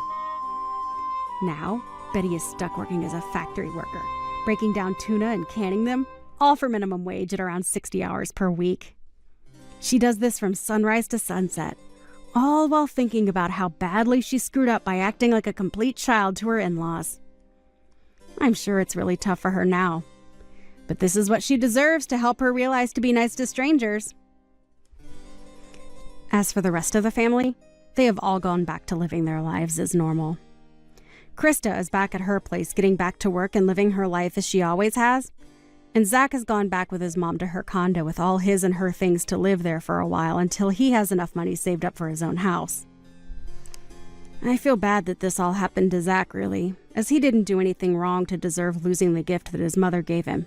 Now, Betty is stuck working as a factory worker, breaking down tuna and canning them, all for minimum wage at around 60 hours per week. She does this from sunrise to sunset, all while thinking about how badly she screwed up by acting like a complete child to her in-laws. I'm sure it's really tough for her now, but this is what she deserves to help her realize to be nice to strangers. As for the rest of the family, they have all gone back to living their lives as normal. Krista is back at her place getting back to work and living her life as she always has, and Zach has gone back with his mom to her condo with all his and her things to live there for a while until he has enough money saved up for his own house. I feel bad that this all happened to Zach, really, as he didn't do anything wrong to deserve losing the gift that his mother gave him.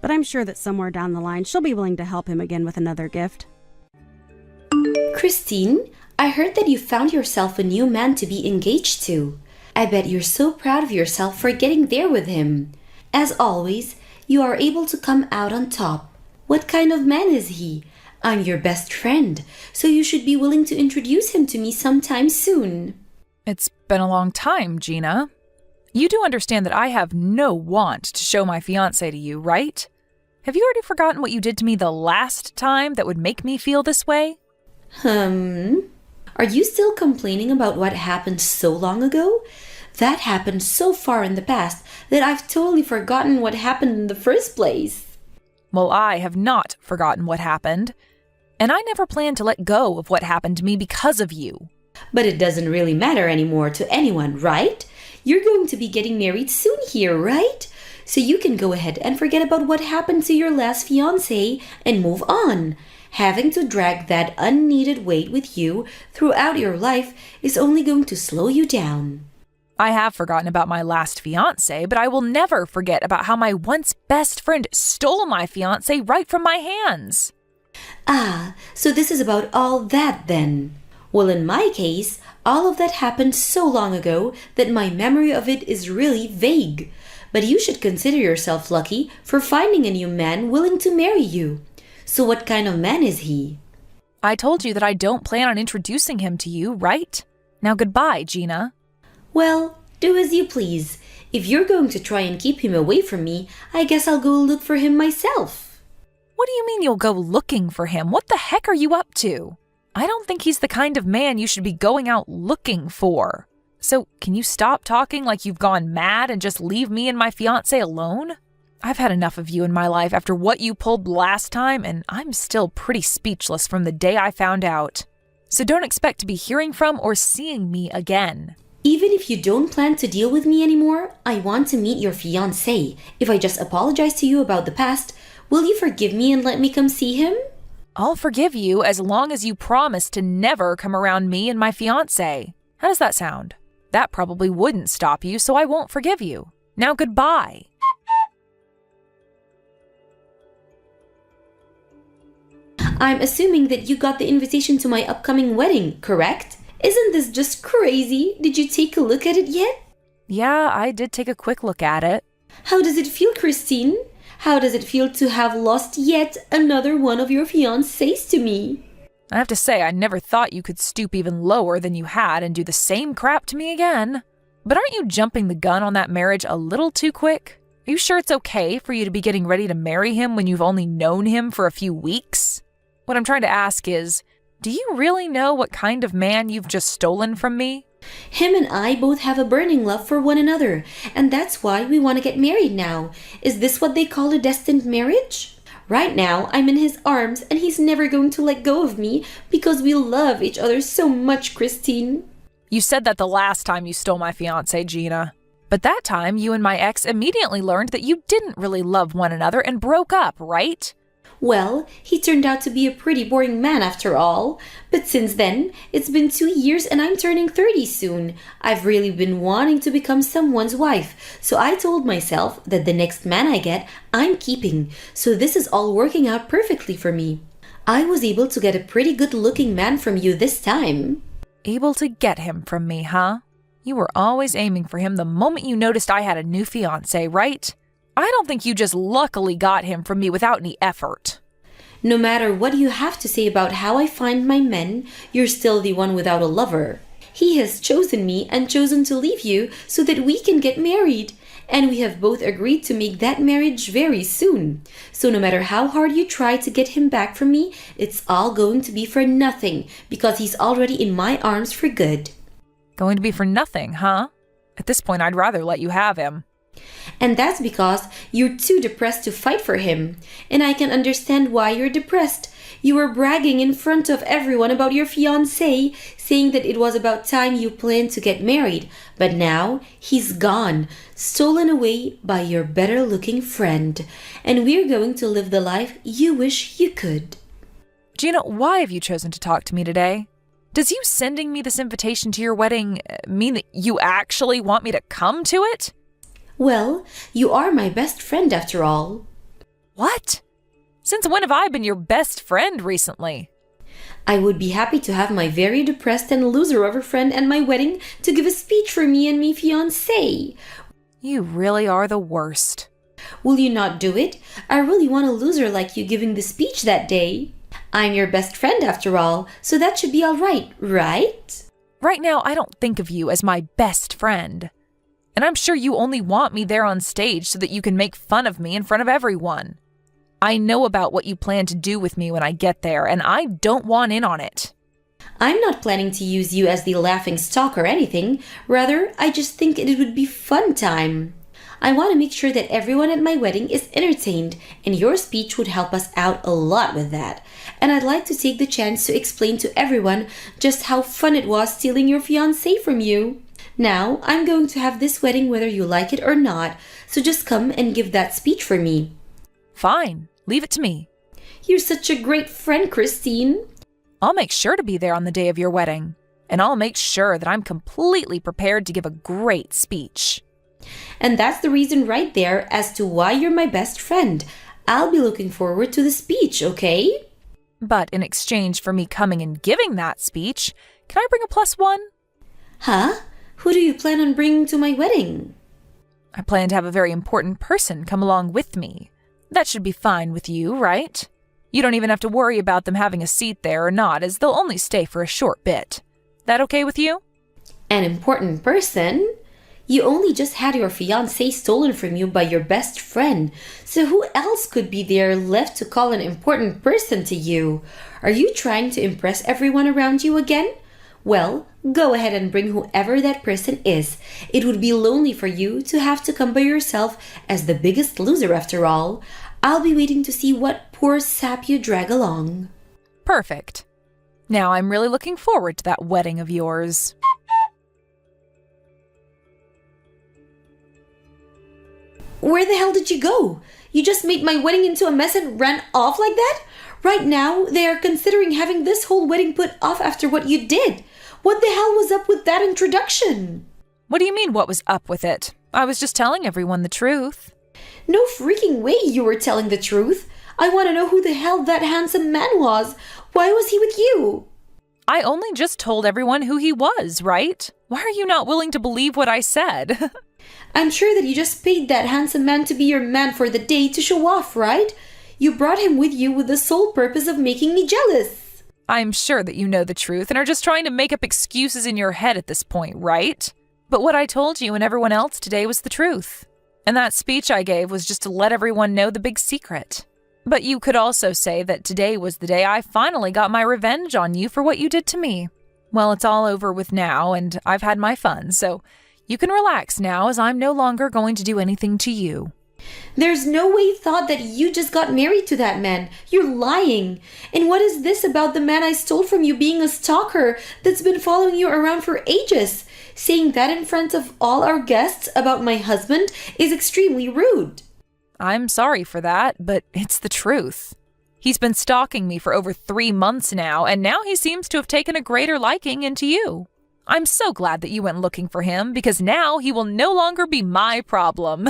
But I'm sure that somewhere down the line she'll be willing to help him again with another gift. Christine, I heard that you found yourself a new man to be engaged to. I bet you're so proud of yourself for getting there with him. As always, you are able to come out on top. What kind of man is he? I'm your best friend, so you should be willing to introduce him to me sometime soon. It's been a long time, Gina. You do understand that I have no want to show my fiancé to you, right? Have you already forgotten what you did to me the last time that would make me feel this way? Are you still complaining about what happened so long ago? That happened so far in the past that I've totally forgotten what happened in the first place. Well, I have not forgotten what happened, and I never planned to let go of what happened to me because of you. But it doesn't really matter anymore to anyone, right? You're going to be getting married soon here, right? So you can go ahead and forget about what happened to your last fiancé and move on. Having to drag that unneeded weight with you throughout your life is only going to slow you down. I have forgotten about my last fiancé, but I will never forget about how my once best friend stole my fiancé right from my hands. Ah, so this is about all that then. Well, in my case, all of that happened so long ago that my memory of it is really vague. But you should consider yourself lucky for finding a new man willing to marry you. So what kind of man is he? I told you that I don't plan on introducing him to you, right? Now goodbye, Gina. Well, do as you please. If you're going to try and keep him away from me, I guess I'll go look for him myself. What do you mean you'll go looking for him? What the heck are you up to? I don't think he's the kind of man you should be going out looking for. So can you stop talking like you've gone mad and just leave me and my fiancé alone? I've had enough of you in my life after what you pulled last time, and I'm still pretty speechless from the day I found out. So don't expect to be hearing from or seeing me again. Even if you don't plan to deal with me anymore, I want to meet your fiancé. If I just apologize to you about the past, will you forgive me and let me come see him? I'll forgive you as long as you promise to never come around me and my fiancé. How does that sound? That probably wouldn't stop you, so I won't forgive you. Now goodbye. I'm assuming that you got the invitation to my upcoming wedding, correct? Isn't this just crazy? Did you take a look at it yet? Yeah, I did take a quick look at it. How does it feel, Christine? How does it feel to have lost yet another one of your fiancés to me? I have to say, I never thought you could stoop even lower than you had and do the same crap to me again. But aren't you jumping the gun on that marriage a little too quick? Are you sure it's okay for you to be getting ready to marry him when you've only known him for a few weeks? What I'm trying to ask is, do you really know what kind of man you've just stolen from me? Him and I both have a burning love for one another, and that's why we want to get married now. Is this what they call a destined marriage? Right now, I'm in his arms, and he's never going to let go of me because we love each other so much, Christine. You said that the last time you stole my fiancé, Gina. But that time, you and my ex immediately learned that you didn't really love one another and broke up, right? Well, he turned out to be a pretty boring man after all. But since then, it's been 2 years and I'm turning 30 soon. I've really been wanting to become someone's wife. So I told myself that the next man I get, I'm keeping. So this is all working out perfectly for me. I was able to get a pretty good-looking man from you this time. Able to get him from me, huh? You were always aiming for him the moment you noticed I had a new fiancé, right? I don't think you just luckily got him from me without any effort. No matter what you have to say about how I find my men, you're still the one without a lover. He has chosen me and chosen to leave you so that we can get married. And we have both agreed to make that marriage very soon. So no matter how hard you try to get him back from me, it's all going to be for nothing because he's already in my arms for good. Going to be for nothing, huh? At this point, I'd rather let you have him. And that's because you're too depressed to fight for him. And I can understand why you're depressed. You were bragging in front of everyone about your fiancé, saying that it was about time you planned to get married. But now he's gone, stolen away by your better-looking friend. And we're going to live the life you wish you could. Gina, why have you chosen to talk to me today? Does you sending me this invitation to your wedding mean that you actually want me to come to it? Well, you are my best friend after all. What? Since when have I been your best friend recently? I would be happy to have my very depressed and loser of a friend at my wedding to give a speech for me and me fiancé. You really are the worst. Will you not do it? I really want a loser like you giving the speech that day. I'm your best friend after all, so that should be all right, right? Right now, I don't think of you as my best friend. And I'm sure you only want me there on stage so that you can make fun of me in front of everyone. I know about what you plan to do with me when I get there, and I don't want in on it. I'm not planning to use you as the laughing stock or anything. Rather, I just think it would be fun time. I want to make sure that everyone at my wedding is entertained, and your speech would help us out a lot with that. And I'd like to take the chance to explain to everyone just how fun it was stealing your fiancé from you. Now, I'm going to have this wedding whether you like it or not, so just come and give that speech for me. Fine, leave it to me. You're such a great friend, Christine. I'll make sure to be there on the day of your wedding, and I'll make sure that I'm completely prepared to give a great speech. And that's the reason right there as to why you're my best friend. I'll be looking forward to the speech, okay? But in exchange for me coming and giving that speech, can I bring a +1? Huh? Who do you plan on bringing to my wedding? I plan to have a very important person come along with me. That should be fine with you, right? You don't even have to worry about them having a seat there or not, as they'll only stay for a short bit. That okay with you? An important person? You only just had your fiancé stolen from you by your best friend, so who else could be there left to call an important person to you? Are you trying to impress everyone around you again? Well, go ahead and bring whoever that person is. It would be lonely for you to have to come by yourself as the biggest loser after all. I'll be waiting to see what poor sap you drag along. Perfect. Now I'm really looking forward to that wedding of yours. Where the hell did you go? You just made my wedding into a mess and ran off like that? Right now, they are considering having this whole wedding put off after what you did. What the hell was up with that introduction? What do you mean, what was up with it? I was just telling everyone the truth. No freaking way you were telling the truth. I want to know who the hell that handsome man was. Why was he with you? I only just told everyone who he was, right? Why are you not willing to believe what I said? I'm sure that you just paid that handsome man to be your man for the day to show off, right? You brought him with you with the sole purpose of making me jealous. I'm sure that you know the truth and are just trying to make up excuses in your head at this point, right? But what I told you and everyone else today was the truth. And that speech I gave was just to let everyone know the big secret. But you could also say that today was the day I finally got my revenge on you for what you did to me. Well, it's all over with now, and I've had my fun, so you can relax now as I'm no longer going to do anything to you. There's no way you thought that you just got married to that man. You're lying. And what is this about the man I stole from you being a stalker that's been following you around for ages? Saying that in front of all our guests about my husband is extremely rude. I'm sorry for that, but it's the truth. He's been stalking me for over 3 months now, and now he seems to have taken a greater liking into you. I'm so glad that you went looking for him, because now he will no longer be my problem.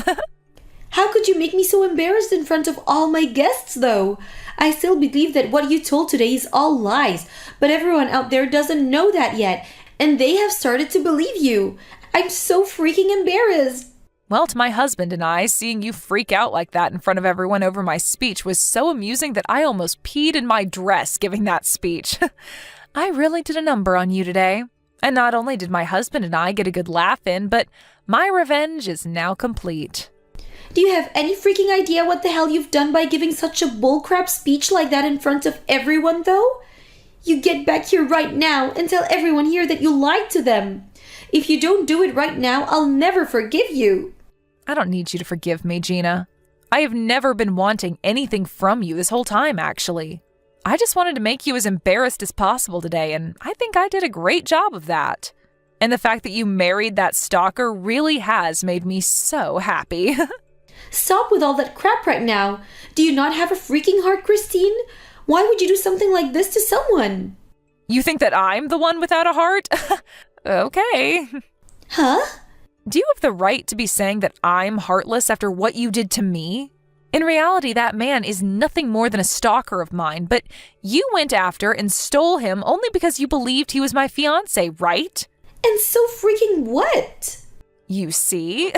How could you make me so embarrassed in front of all my guests, though? I still believe that what you told today is all lies, but everyone out there doesn't know that yet, and they have started to believe you. I'm so freaking embarrassed. Well, to my husband and I, seeing you freak out like that in front of everyone over my speech was so amusing that I almost peed in my dress giving that speech. I really did a number on you today. And not only did my husband and I get a good laugh in, but my revenge is now complete. Do you have any freaking idea what the hell you've done by giving such a bullcrap speech like that in front of everyone, though? You get back here right now and tell everyone here that you lied to them. If you don't do it right now, I'll never forgive you. I don't need you to forgive me, Gina. I have never been wanting anything from you this whole time, actually. I just wanted to make you as embarrassed as possible today, and I think I did a great job of that. And the fact that you married that stalker really has made me so happy. Stop with all that crap right now. Do you not have a freaking heart, Christine? Why would you do something like this to someone? You think that I'm the one without a heart? Okay. Huh? Do you have the right to be saying that I'm heartless after what you did to me? In reality, that man is nothing more than a stalker of mine, but you went after and stole him only because you believed he was my fiancé, right? And so freaking what? You see?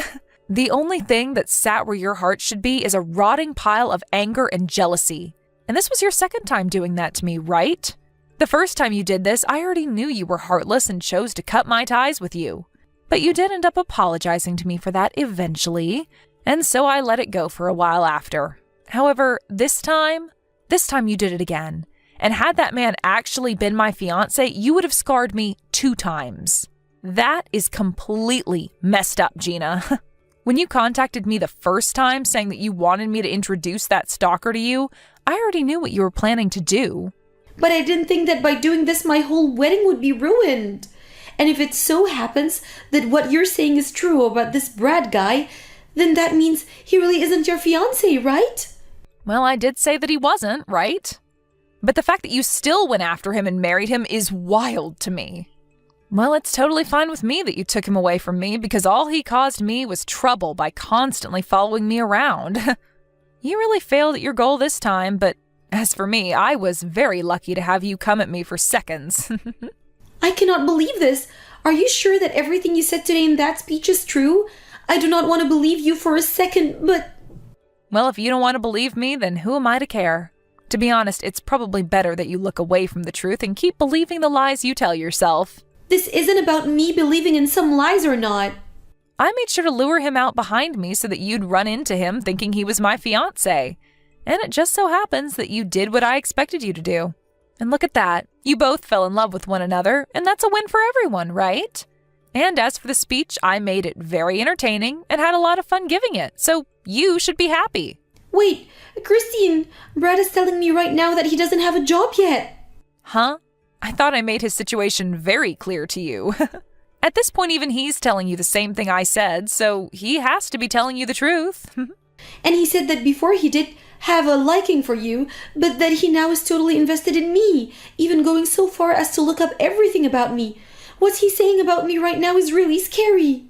The only thing that sat where your heart should be is a rotting pile of anger and jealousy. And this was your second time doing that to me, right? The first time you did this, I already knew you were heartless and chose to cut my ties with you. But you did end up apologizing to me for that eventually, and so I let it go for a while after. However, this time you did it again. And had that man actually been my fiancé, you would have scarred me 2 times. That is completely messed up, Gina. When you contacted me the first time saying that you wanted me to introduce that stalker to you, I already knew what you were planning to do. But I didn't think that by doing this my whole wedding would be ruined. And if it so happens that what you're saying is true about this Brad guy, then that means he really isn't your fiancé, right? Well, I did say that he wasn't, right? But the fact that you still went after him and married him is wild to me. Well, it's totally fine with me that you took him away from me because all he caused me was trouble by constantly following me around. You really failed at your goal this time, but as for me, I was very lucky to have you come at me for seconds. I cannot believe this. Are you sure that everything you said today in that speech is true? I do not want to believe you for a second, but... Well, if you don't want to believe me, then who am I to care? To be honest, it's probably better that you look away from the truth and keep believing the lies you tell yourself. This isn't about me believing in some lies or not. I made sure to lure him out behind me so that you'd run into him thinking he was my fiancé. And it just so happens that you did what I expected you to do. And look at that. You both fell in love with one another, and that's a win for everyone, right? And as for the speech, I made it very entertaining and had a lot of fun giving it, so you should be happy. Wait, Christine, Brad is telling me right now that he doesn't have a job yet. Huh? I thought I made his situation very clear to you. At this point, even he's telling you the same thing I said, so he has to be telling you the truth. And he said that before he did have a liking for you, but that he now is totally invested in me, even going so far as to look up everything about me. What he's saying about me right now is really scary.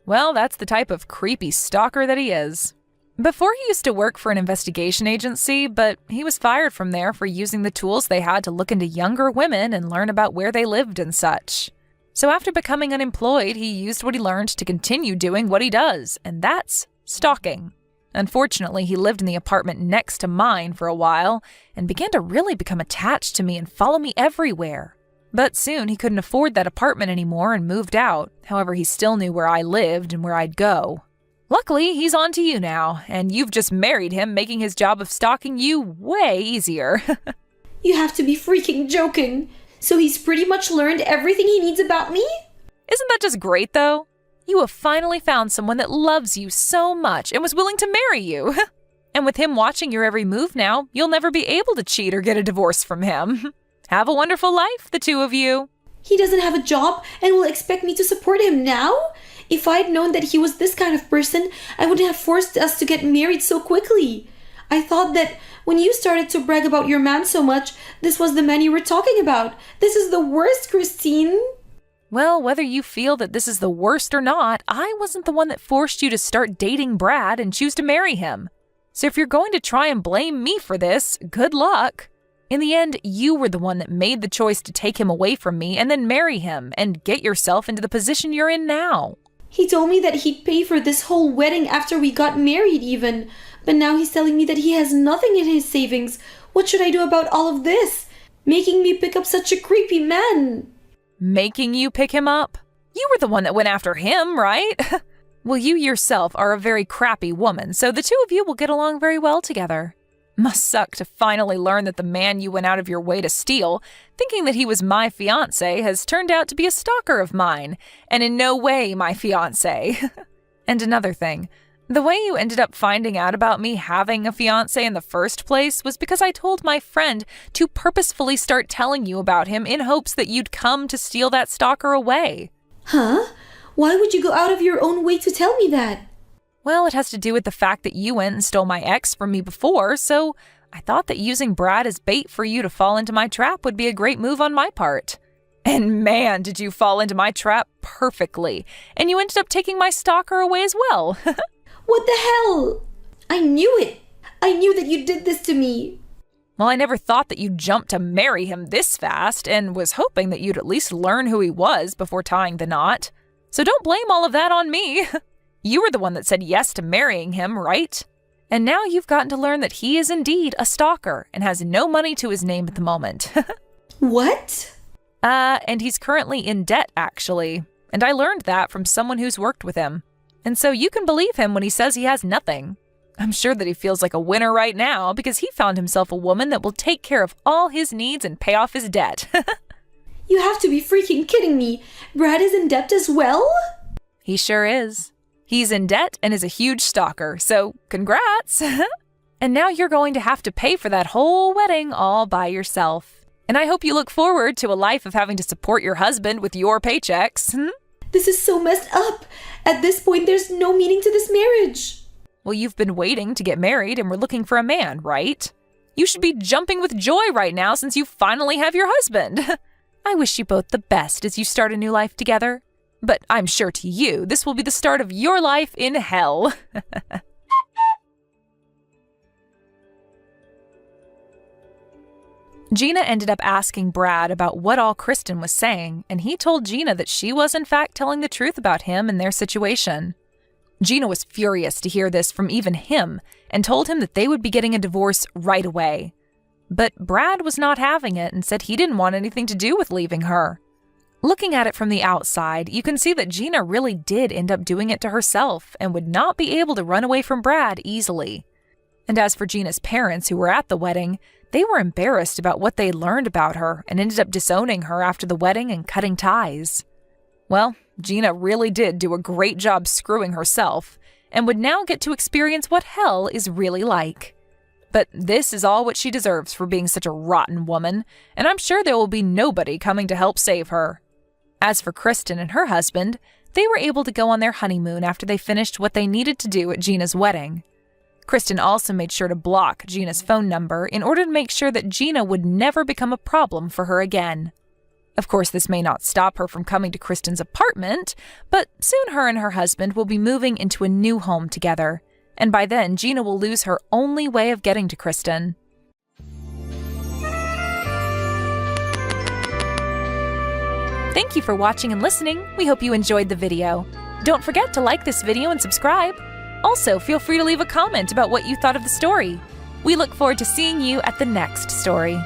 Well, that's the type of creepy stalker that he is. Before he used to work for an investigation agency, but he was fired from there for using the tools they had to look into younger women and learn about where they lived and such. So after becoming unemployed, he used what he learned to continue doing what he does, and that's stalking. Unfortunately, he lived in the apartment next to mine for a while and began to really become attached to me and follow me everywhere. But soon he couldn't afford that apartment anymore and moved out. However, he still knew where I lived and where I'd go. Luckily, he's on to you now, and you've just married him, making his job of stalking you way easier. You have to be freaking joking. So he's pretty much learned everything he needs about me? Isn't that just great, though? You have finally found someone that loves you so much and was willing to marry you. And with him watching your every move now, you'll never be able to cheat or get a divorce from him. Have a wonderful life, the two of you. He doesn't have a job and will expect me to support him now? If I'd known that he was this kind of person, I wouldn't have forced us to get married so quickly. I thought that when you started to brag about your man so much, this was the man you were talking about. This is the worst, Christine. Well, whether you feel that this is the worst or not, I wasn't the one that forced you to start dating Brad and choose to marry him. So if you're going to try and blame me for this, good luck. In the end, you were the one that made the choice to take him away from me and then marry him and get yourself into the position you're in now. He told me that he'd pay for this whole wedding after we got married even. But now he's telling me that he has nothing in his savings. What should I do about all of this? Making me pick up such a creepy man. Making you pick him up? You were the one that went after him, right? Well, you yourself are a very crappy woman, so the two of you will get along very well together. Must suck to finally learn that the man you went out of your way to steal, thinking that he was my fiancé, has turned out to be a stalker of mine, and in no way my fiancé. And another thing, the way you ended up finding out about me having a fiancé in the first place was because I told my friend to purposefully start telling you about him in hopes that you'd come to steal that stalker away. Huh? Why would you go out of your own way to tell me that? Well, it has to do with the fact that you went and stole my ex from me before, so I thought that using Brad as bait for you to fall into my trap would be a great move on my part. And man, did you fall into my trap perfectly, and you ended up taking my stalker away as well. What the hell? I knew it. I knew that you did this to me. Well, I never thought that you'd jump to marry him this fast, and was hoping that you'd at least learn who he was before tying the knot. So don't blame all of that on me. You were the one that said yes to marrying him, right? And now you've gotten to learn that he is indeed a stalker and has no money to his name at the moment. What? And he's currently in debt, actually. And I learned that from someone who's worked with him. And so you can believe him when he says he has nothing. I'm sure that he feels like a winner right now because he found himself a woman that will take care of all his needs and pay off his debt. You have to be freaking kidding me. Brad is in debt as well? He sure is. He's in debt and is a huge stalker, so congrats! And now you're going to have to pay for that whole wedding all by yourself. And I hope you look forward to a life of having to support your husband with your paychecks. This is so messed up. At this point, there's no meaning to this marriage. Well, you've been waiting to get married and we're looking for a man, right? You should be jumping with joy right now since you finally have your husband. I wish you both the best as you start a new life together. But I'm sure to you, this will be the start of your life in hell. Gina ended up asking Brad about what all Kristen was saying, and he told Gina that she was in fact telling the truth about him and their situation. Gina was furious to hear this from even him and told him that they would be getting a divorce right away. But Brad was not having it and said he didn't want anything to do with leaving her. Looking at it from the outside, you can see that Gina really did end up doing it to herself and would not be able to run away from Brad easily. And as for Gina's parents who were at the wedding, they were embarrassed about what they learned about her and ended up disowning her after the wedding and cutting ties. Well, Gina really did do a great job screwing herself and would now get to experience what hell is really like. But this is all what she deserves for being such a rotten woman, and I'm sure there will be nobody coming to help save her. As for Kristen and her husband, they were able to go on their honeymoon after they finished what they needed to do at Gina's wedding. Kristen also made sure to block Gina's phone number in order to make sure that Gina would never become a problem for her again. Of course, this may not stop her from coming to Kristen's apartment, but soon her and her husband will be moving into a new home together, and by then Gina will lose her only way of getting to Kristen. Thank you for watching and listening. We hope you enjoyed the video. Don't forget to like this video and subscribe. Also, feel free to leave a comment about what you thought of the story. We look forward to seeing you at the next story.